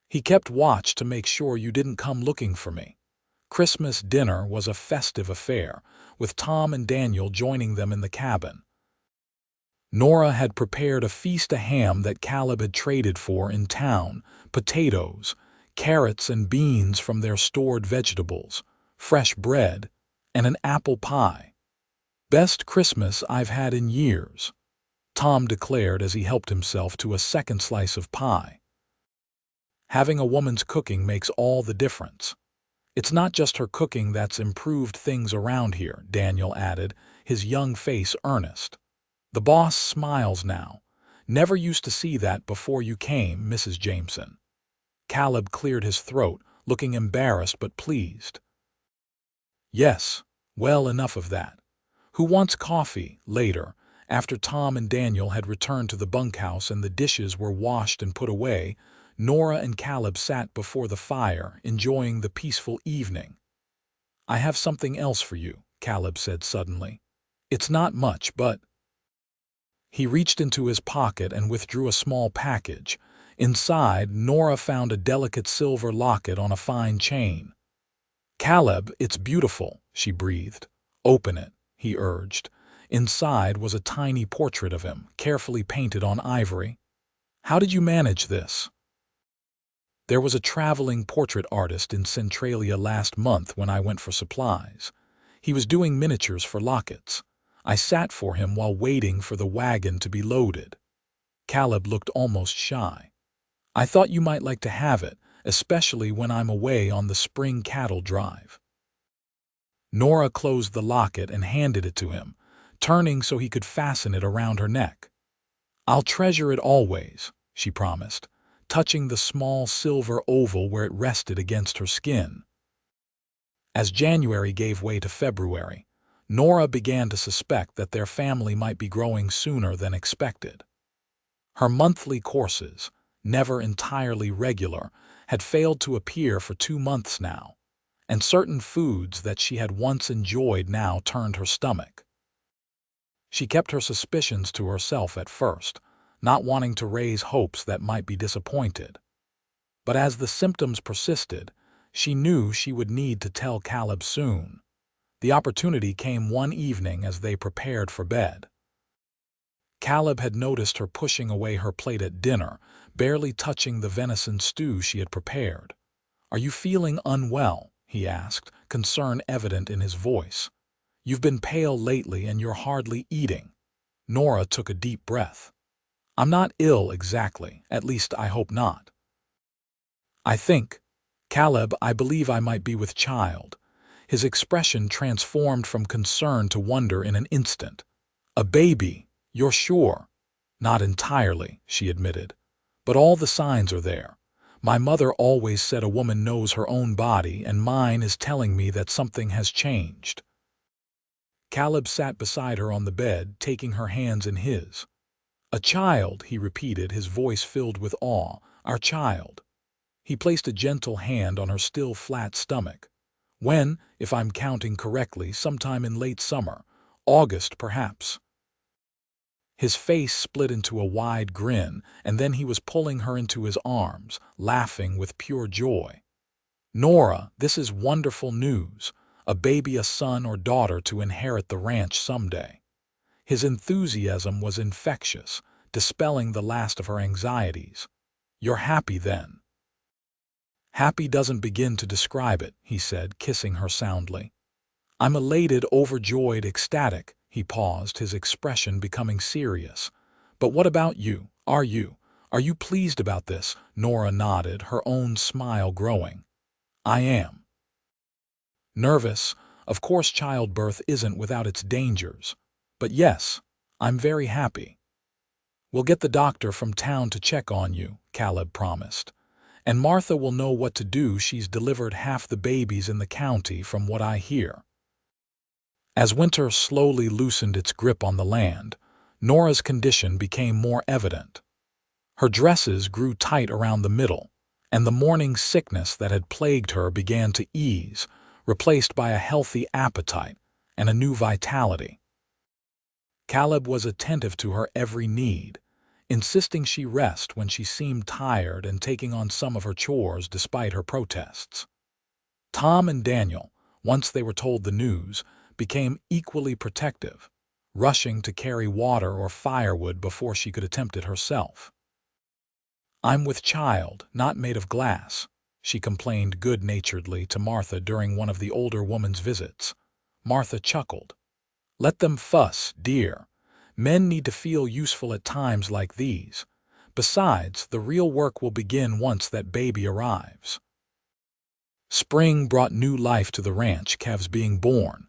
"He kept watch to make sure you didn't come looking for me." Christmas dinner was a festive affair, with Tom and Daniel joining them in the cabin. Nora had prepared a feast of ham that Caleb had traded for in town, potatoes, carrots and beans from their stored vegetables, fresh bread, and an apple pie. "Best Christmas I've had in years," Tom declared as he helped himself to a second slice of pie. "Having a woman's cooking makes all the difference. It's not just her cooking that's improved things around here," Daniel added, his young face earnest. "The boss smiles now. Never used to see that before you came, Mrs. Jameson." Caleb cleared his throat, looking embarrassed but pleased. "Yes, well, enough of that. Who wants coffee?" Later, after Tom and Daniel had returned to the bunkhouse and the dishes were washed and put away, Nora and Caleb sat before the fire, enjoying the peaceful evening. "I have something else for you," Caleb said suddenly. "It's not much, but—" He reached into his pocket and withdrew a small package. Inside, Nora found a delicate silver locket on a fine chain. "Caleb, it's beautiful," she breathed. "Open it," he urged. Inside was a tiny portrait of him, carefully painted on ivory. "How did you manage this?" "There was a traveling portrait artist in Centralia last month when I went for supplies. He was doing miniatures for lockets. I sat for him while waiting for the wagon to be loaded." Caleb looked almost shy. "I thought you might like to have it, especially when I'm away on the spring cattle drive." Nora closed the locket and handed it to him, turning so he could fasten it around her neck. "I'll treasure it always," she promised, touching the small silver oval where it rested against her skin. As January gave way to February, Nora began to suspect that their family might be growing sooner than expected. Her monthly courses, never entirely regular, had failed to appear for 2 months now, and certain foods that she had once enjoyed now turned her stomach. She kept her suspicions to herself at first, not wanting to raise hopes that might be disappointed. But as the symptoms persisted, she knew she would need to tell Caleb soon. The opportunity came one evening as they prepared for bed. Caleb had noticed her pushing away her plate at dinner, barely touching the venison stew she had prepared. "Are you feeling unwell?" he asked, concern evident in his voice. "You've been pale lately and you're hardly eating." Nora took a deep breath. "I'm not ill exactly, at least I hope not. I think, Caleb, I believe I might be with child." His expression transformed from concern to wonder in an instant. "A baby, you're sure?" "Not entirely," she admitted. "But all the signs are there. My mother always said a woman knows her own body, and mine is telling me that something has changed." Caleb sat beside her on the bed, taking her hands in his. "A child," he repeated, his voice filled with awe. "Our child." He placed a gentle hand on her still flat stomach. "When, if I'm counting correctly, sometime in late summer, August perhaps." His face split into a wide grin, and then he was pulling her into his arms, laughing with pure joy. "Nora, this is wonderful news. A baby, a son or daughter to inherit the ranch someday." His enthusiasm was infectious, dispelling the last of her anxieties. "You're happy then?" "Happy doesn't begin to describe it," he said, kissing her soundly. "I'm elated, overjoyed, ecstatic." He paused, his expression becoming serious. "But what about you? "Are you pleased about this?" Nora nodded, her own smile growing. "I am." "Nervous. Of course childbirth isn't without its dangers. But yes, I'm very happy." "We'll get the doctor from town to check on you," Caleb promised. "And Martha will know what to do. She's delivered half the babies in the county from what I hear." As winter slowly loosened its grip on the land, Nora's condition became more evident. Her dresses grew tight around the middle, and the morning sickness that had plagued her began to ease, replaced by a healthy appetite and a new vitality. Caleb was attentive to her every need, insisting she rest when she seemed tired and taking on some of her chores despite her protests. Tom and Daniel, once they were told the news, became equally protective, rushing to carry water or firewood before she could attempt it herself. "I'm with child, not made of glass," she complained good-naturedly to Martha during one of the older woman's visits. Martha chuckled. "Let them fuss, dear. Men need to feel useful at times like these. Besides, the real work will begin once that baby arrives." Spring brought new life to the ranch, calves being born.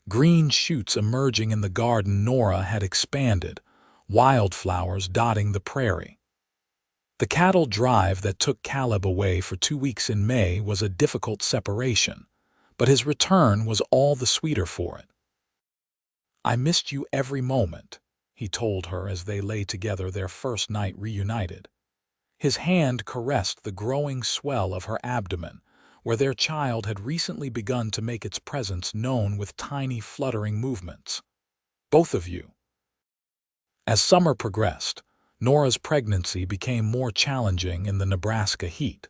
Green shoots emerging in the garden Nora had expanded, wildflowers dotting the prairie. The cattle drive that took Caleb away for 2 weeks in May was a difficult separation, but his return was all the sweeter for it. "I missed you every moment," he told her as they lay together their first night reunited. His hand caressed the growing swell of her abdomen, where their child had recently begun to make its presence known with tiny fluttering movements. "Both of you." As summer progressed, Nora's pregnancy became more challenging in the Nebraska heat.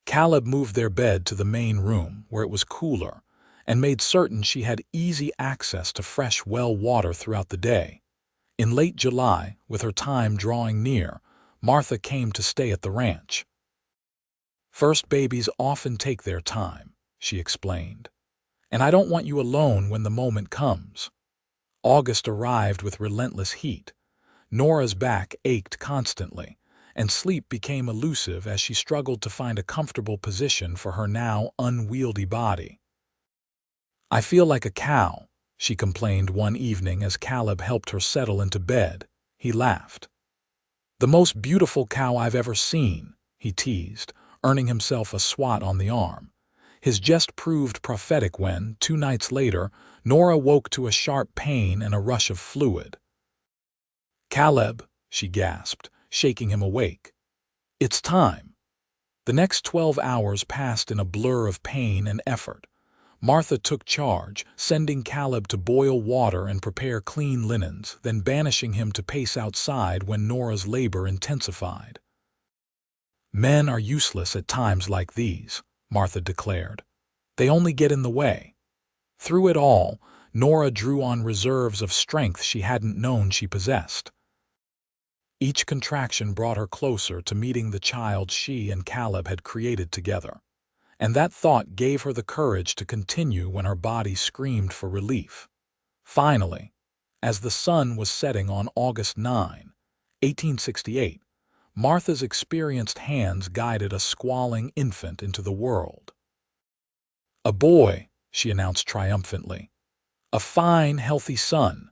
Caleb moved their bed to the main room, where it was cooler, and made certain she had easy access to fresh well water throughout the day. In late July, with her time drawing near, Martha came to stay at the ranch. "First babies often take their time," she explained, "and I don't want you alone when the moment comes." August arrived with relentless heat. Nora's back ached constantly, and sleep became elusive as she struggled to find a comfortable position for her now unwieldy body. "I feel like a cow," she complained one evening as Caleb helped her settle into bed. He laughed. "The most beautiful cow I've ever seen," he teased, earning himself a swat on the arm. His jest proved prophetic when, 2 nights later, Nora woke to a sharp pain and a rush of fluid. "Caleb," she gasped, shaking him awake. "It's time." The next 12 hours passed in a blur of pain and effort. Martha took charge, sending Caleb to boil water and prepare clean linens, then banishing him to pace outside when Nora's labor intensified. "Men are useless at times like these," Martha declared. "They only get in the way." Through it all, Nora drew on reserves of strength she hadn't known she possessed. Each contraction brought her closer to meeting the child she and Caleb had created together, and that thought gave her the courage to continue when her body screamed for relief. Finally, as the sun was setting on August 9, 1868, Martha's experienced hands guided a squalling infant into the world. "A boy," she announced triumphantly. "A fine, healthy son."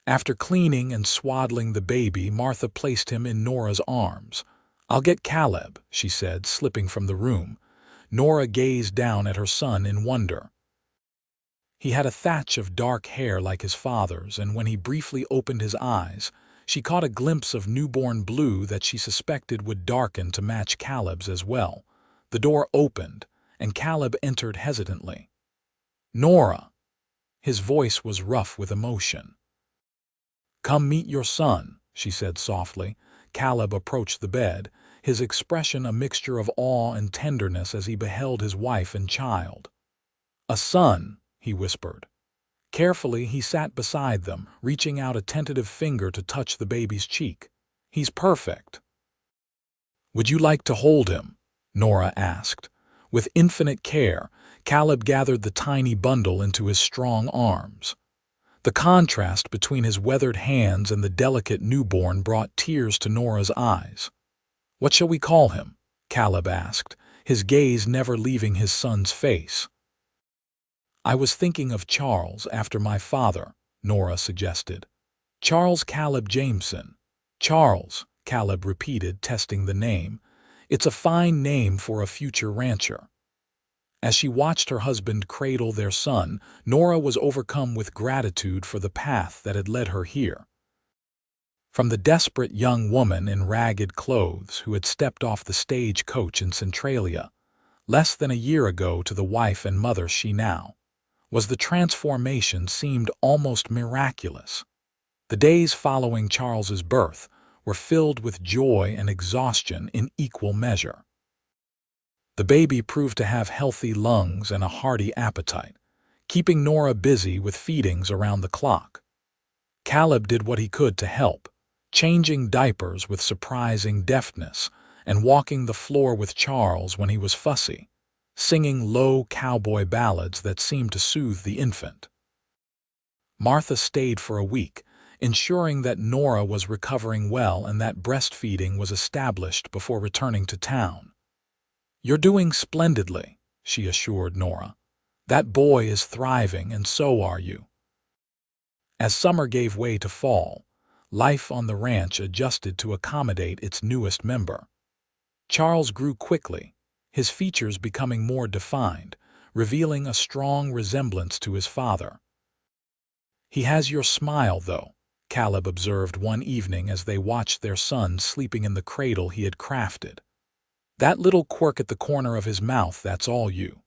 After cleaning and swaddling the baby, Martha placed him in Nora's arms. "I'll get Caleb," she said, slipping from the room. Nora gazed down at her son in wonder. He had a thatch of dark hair like his father's, and when he briefly opened his eyes, she caught a glimpse of newborn blue that she suspected would darken to match Caleb's as well. The door opened, and Caleb entered hesitantly. "Nora!" His voice was rough with emotion. "Come meet your son," she said softly. Caleb approached the bed, his expression a mixture of awe and tenderness as he beheld his wife and child. "A son," he whispered. Carefully, he sat beside them, reaching out a tentative finger to touch the baby's cheek. "He's perfect." "Would you like to hold him?" Nora asked. With infinite care, Caleb gathered the tiny bundle into his strong arms. The contrast between his weathered hands and the delicate newborn brought tears to Nora's eyes. "What shall we call him?" Caleb asked, his gaze never leaving his son's face. "I was thinking of Charles after my father," Nora suggested. "Charles Caleb Jameson." "Charles," Caleb repeated, testing the name. "It's a fine name for a future rancher." As she watched her husband cradle their son, Nora was overcome with gratitude for the path that had led her here. From the desperate young woman in ragged clothes who had stepped off the stagecoach in Centralia less than a year ago to the wife and mother she now was, the transformation seemed almost miraculous. The days following Charles's birth were filled with joy and exhaustion in equal measure. The baby proved to have healthy lungs and a hearty appetite, keeping Nora busy with feedings around the clock. Caleb did what he could to help, changing diapers with surprising deftness and walking the floor with Charles when he was fussy, singing low cowboy ballads that seemed to soothe the infant. Martha stayed for a week, ensuring that Nora was recovering well and that breastfeeding was established before returning to town. "You're doing splendidly," she assured Nora. "That boy is thriving, and so are you." As summer gave way to fall, life on the ranch adjusted to accommodate its newest member. Charles grew quickly, his features becoming more defined, revealing a strong resemblance to his father. "He has your smile, though," Caleb observed one evening as they watched their son sleeping in the cradle he had crafted. "That little quirk at the corner of his mouth, that's all you."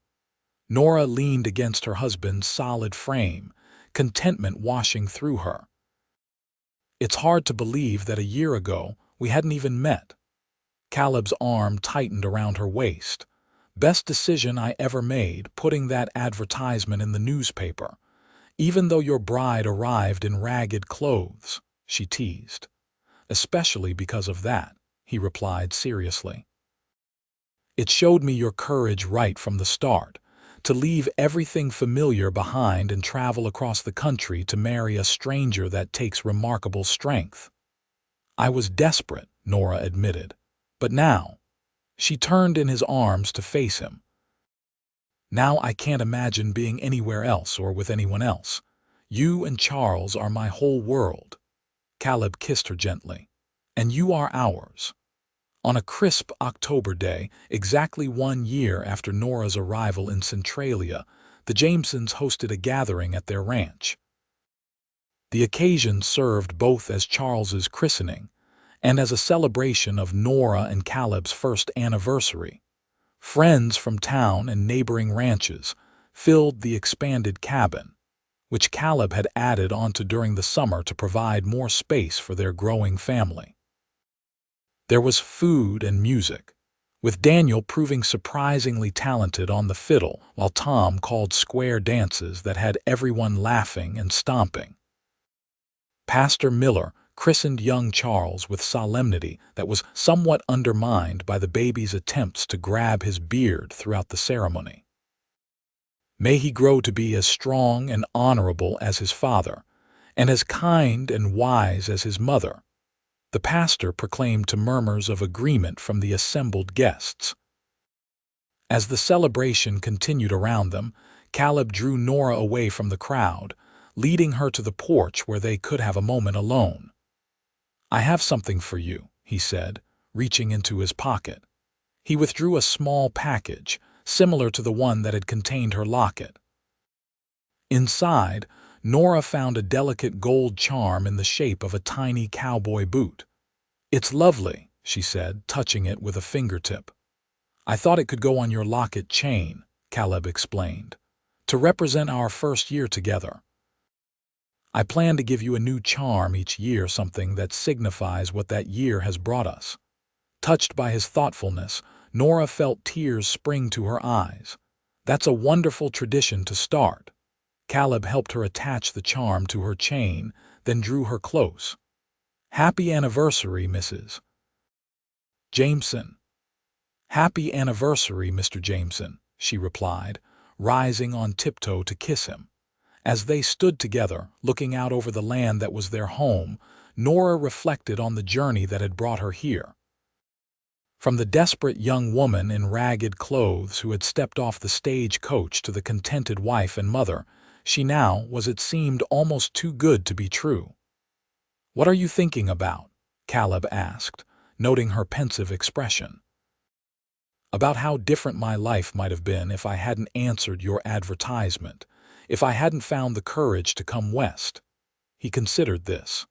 Nora leaned against her husband's solid frame, contentment washing through her. "It's hard to believe that a year ago we hadn't even met." Caleb's arm tightened around her waist. "Best decision I ever made, putting that advertisement in the newspaper, even though your bride arrived in ragged clothes," she teased. "Especially because of that," he replied seriously. "It showed me your courage right from the start, to leave everything familiar behind and travel across the country to marry a stranger. That takes remarkable strength." "I was desperate," Nora admitted. "But now," she turned in his arms to face him, "now I can't imagine being anywhere else or with anyone else. You and Charles are my whole world." Caleb kissed her gently. "And you are ours." On a crisp October day, exactly 1 year after Nora's arrival in Centralia, the Jamesons hosted a gathering at their ranch. The occasion served both as Charles's christening and as a celebration of Nora and Caleb's first anniversary. Friends from town and neighboring ranches filled the expanded cabin, which Caleb had added onto during the summer to provide more space for their growing family. There was food and music, with Daniel proving surprisingly talented on the fiddle while Tom called square dances that had everyone laughing and stomping. Pastor Miller christened young Charles with solemnity that was somewhat undermined by the baby's attempts to grab his beard throughout the ceremony. "May he grow to be as strong and honorable as his father, and as kind and wise as his mother," the pastor proclaimed to murmurs of agreement from the assembled guests. As the celebration continued around them, Caleb drew Nora away from the crowd, leading her to the porch where they could have a moment alone. "I have something for you," he said, reaching into his pocket. He withdrew a small package, similar to the one that had contained her locket. Inside, Nora found a delicate gold charm in the shape of a tiny cowboy boot. "It's lovely," she said, touching it with a fingertip. "I thought it could go on your locket chain," Caleb explained, "to represent our first year together. I plan to give you a new charm each year, something that signifies what that year has brought us." Touched by his thoughtfulness, Nora felt tears spring to her eyes. "That's a wonderful tradition to start." Caleb helped her attach the charm to her chain, then drew her close. "Happy anniversary, Mrs. Jameson." "Happy anniversary, Mr. Jameson," she replied, rising on tiptoe to kiss him. As they stood together, looking out over the land that was their home, Nora reflected on the journey that had brought her here. From the desperate young woman in ragged clothes who had stepped off the stagecoach to the contented wife and mother, she now was, it seemed, almost too good to be true. "What are you thinking about?" Caleb asked, noting her pensive expression. "About how different my life might have been if I hadn't answered your advertisement, if I hadn't found the courage to come west." He considered this.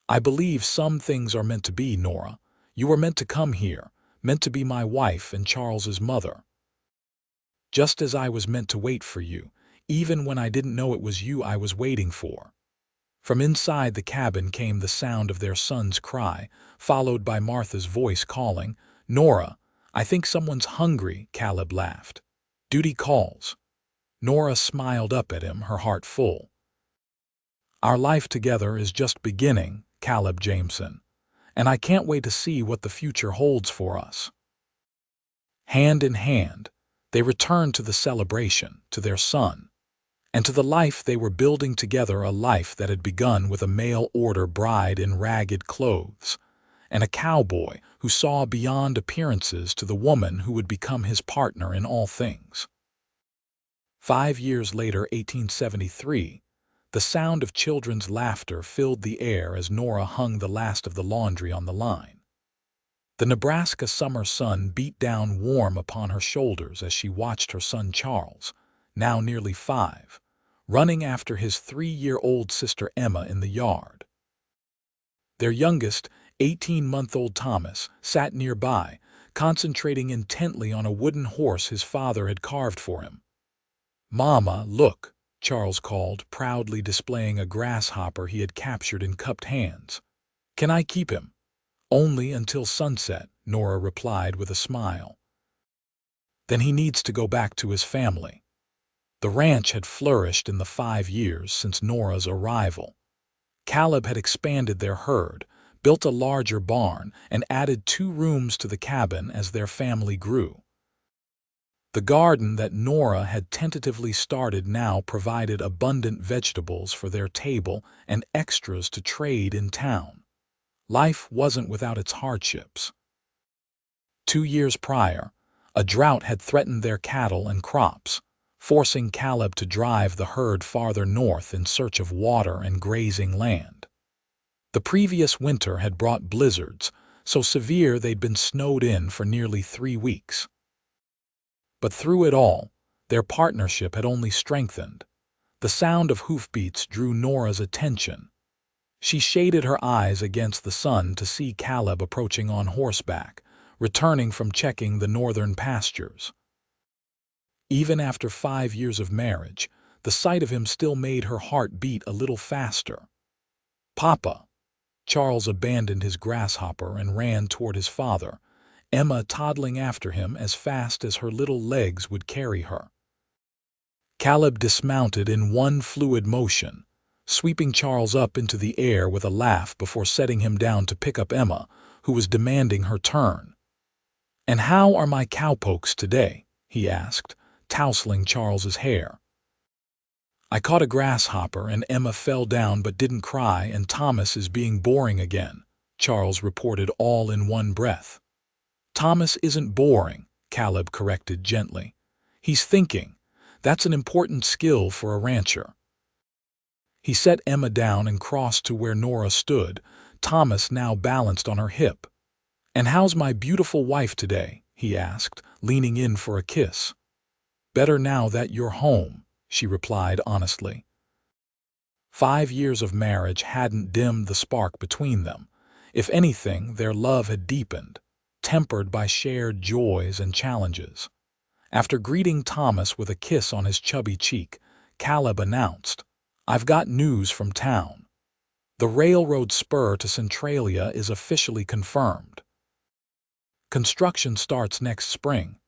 "I believe some things are meant to be, Nora. You were meant to come here, meant to be my wife and Charles's mother. Just as I was meant to wait for you, even when I didn't know it was you I was waiting for." From inside the cabin came the sound of their son's cry, followed by Martha's voice calling, "Nora, I think someone's hungry," Caleb laughed. "Duty calls." Nora smiled up at him, her heart full. "Our life together is just beginning, Caleb Jameson, and I can't wait to see what the future holds for us." Hand in hand, they returned to the celebration, to their son, and to the life they were building together, a life that had begun with a mail-order bride in ragged clothes, and a cowboy who saw beyond appearances, to the woman who would become his partner in all things. 5 years later, 1873, the sound of children's laughter filled the air as Nora hung the last of the laundry on the line. The Nebraska summer sun beat down warm upon her shoulders as she watched her son Charles, now nearly 5, running after his 3-year-old sister Emma in the yard. Their youngest, 18-month-old Thomas, sat nearby, concentrating intently on a wooden horse his father had carved for him. "Mama, look," Charles called, proudly displaying a grasshopper he had captured in cupped hands. "Can I keep him?" "Only until sunset," Nora replied with a smile. "Then he needs to go back to his family." The ranch had flourished in the 5 years since Nora's arrival. Caleb had expanded their herd, built a larger barn, and added 2 rooms to the cabin as their family grew. The garden that Nora had tentatively started now provided abundant vegetables for their table and extras to trade in town. Life wasn't without its hardships. 2 years prior, a drought had threatened their cattle and crops, forcing Caleb to drive the herd farther north in search of water and grazing land. The previous winter had brought blizzards, so severe they'd been snowed in for nearly 3 weeks. But through it all, their partnership had only strengthened. The sound of hoofbeats drew Nora's attention. She shaded her eyes against the sun to see Caleb approaching on horseback, returning from checking the northern pastures. Even after 5 years of marriage, the sight of him still made her heart beat a little faster. "Papa!" Charles abandoned his grasshopper and ran toward his father, Emma toddling after him as fast as her little legs would carry her. Caleb dismounted in one fluid motion, sweeping Charles up into the air with a laugh before setting him down to pick up Emma, who was demanding her turn. "And how are my cowpokes today?" he asked, tousling Charles's hair. "I caught a grasshopper and Emma fell down but didn't cry, and Thomas is being boring again," Charles reported all in one breath. "Thomas isn't boring," Caleb corrected gently. "He's thinking. That's an important skill for a rancher." He set Emma down and crossed to where Nora stood, Thomas now balanced on her hip. "And how's my beautiful wife today?" he asked, leaning in for a kiss. "Better now that you're home," she replied honestly. 5 years of marriage hadn't dimmed the spark between them. If anything, their love had deepened, tempered by shared joys and challenges. After greeting Thomas with a kiss on his chubby cheek, Caleb announced, "I've got news from town. The railroad spur to Centralia is officially confirmed. Construction starts next spring."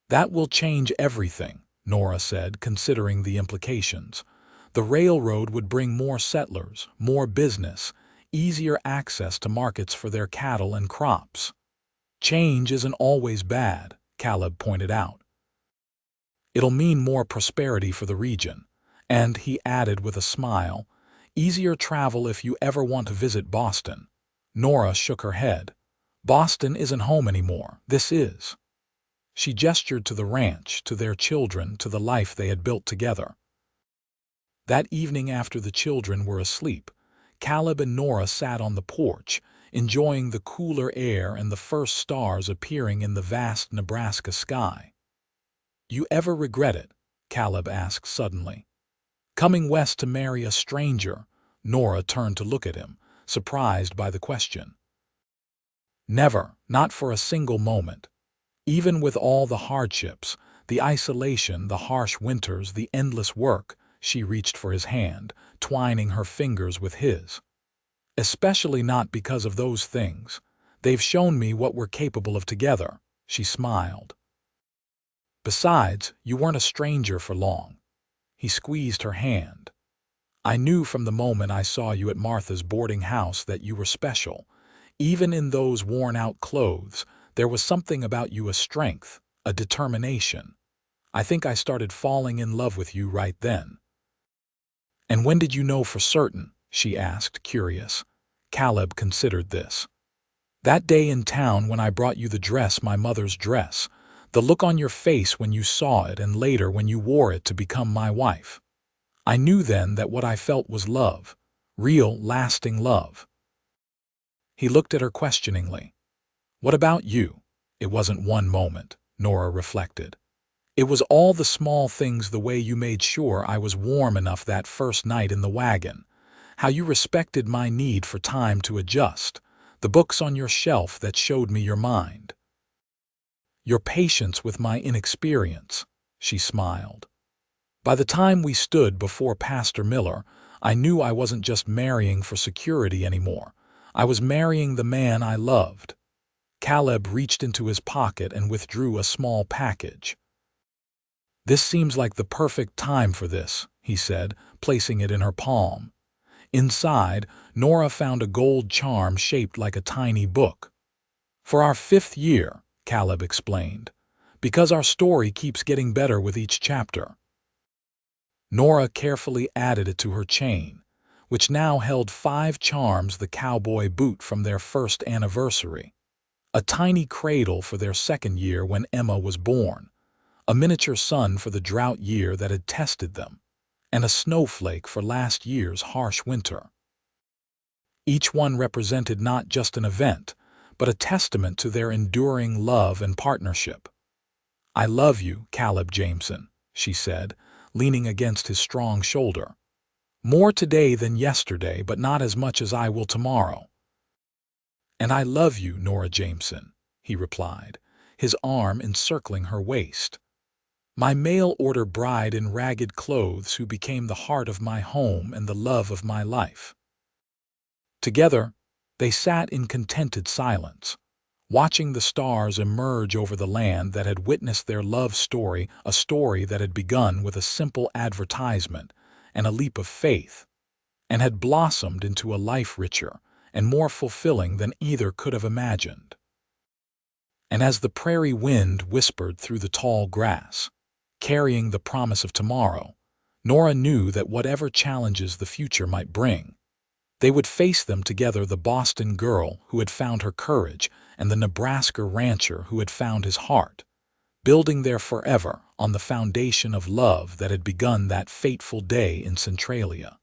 "That will change everything," Nora said, considering the implications. The railroad would bring more settlers, more business, easier access to markets for their cattle and crops. "Change isn't always bad," Caleb pointed out. "It'll mean more prosperity for the region." And he added with a smile, "Easier travel if you ever want to visit Boston." Nora shook her head. Boston isn't home anymore. This is. She gestured to the ranch, to their children, to the life they had built together. That evening after the children were asleep, Caleb and Nora sat on the porch, enjoying the cooler air and the first stars appearing in the vast Nebraska sky. "You ever regret it?" Caleb asked suddenly. "Coming west to marry a stranger?" Nora turned to look at him, surprised by the question. "Never, not for a single moment. Even with all the hardships, the isolation, the harsh winters, the endless work," she reached for his hand, twining her fingers with his. "Especially not because of those things. They've shown me what we're capable of together," she smiled. "Besides, you weren't a stranger for long." He squeezed her hand. "I knew from the moment I saw you at Martha's boarding house that you were special. Even in those worn-out clothes, there was something about you, a strength, a determination. I think I started falling in love with you right then." "And when did you know for certain?" she asked, curious. Caleb considered this. "That day in town when I brought you the dress, my mother's dress, the look on your face when you saw it, and later when you wore it to become my wife. I knew then that what I felt was love, real, lasting love." He looked at her questioningly. "What about you?" "It wasn't one moment," Nora reflected. "It was all the small things, the way you made sure I was warm enough that first night in the wagon, how you respected my need for time to adjust, the books on your shelf that showed me your mind. Your patience with my inexperience," she smiled. "By the time we stood before Pastor Miller, I knew I wasn't just marrying for security anymore. I was marrying the man I loved." Caleb reached into his pocket and withdrew a small package. "This seems like the perfect time for this," he said, placing it in her palm. Inside, Nora found a gold charm shaped like a tiny book. "For our 5th year," Caleb explained, "because our story keeps getting better with each chapter." Nora carefully added it to her chain, which now held 5 charms: the cowboy boot from their first anniversary, a tiny cradle for their 2nd year when Emma was born, a miniature sun for the drought year that had tested them, and a snowflake for last year's harsh winter. Each one represented not just an event, but a testament to their enduring love and partnership. "I love you, Caleb Jameson," she said, leaning against his strong shoulder. "More today than yesterday, but not as much as I will tomorrow." "And I love you, Nora Jameson," he replied, his arm encircling her waist. "My mail-order bride in ragged clothes who became the heart of my home and the love of my life." Together, they sat in contented silence, watching the stars emerge over the land that had witnessed their love story, a story that had begun with a simple advertisement and a leap of faith, and had blossomed into a life richer and more fulfilling than either could have imagined. And as the prairie wind whispered through the tall grass, carrying the promise of tomorrow, Nora knew that whatever challenges the future might bring, they would face them together: the Boston girl who had found her courage and the Nebraska rancher who had found his heart, building their forever on the foundation of love that had begun that fateful day in Centralia.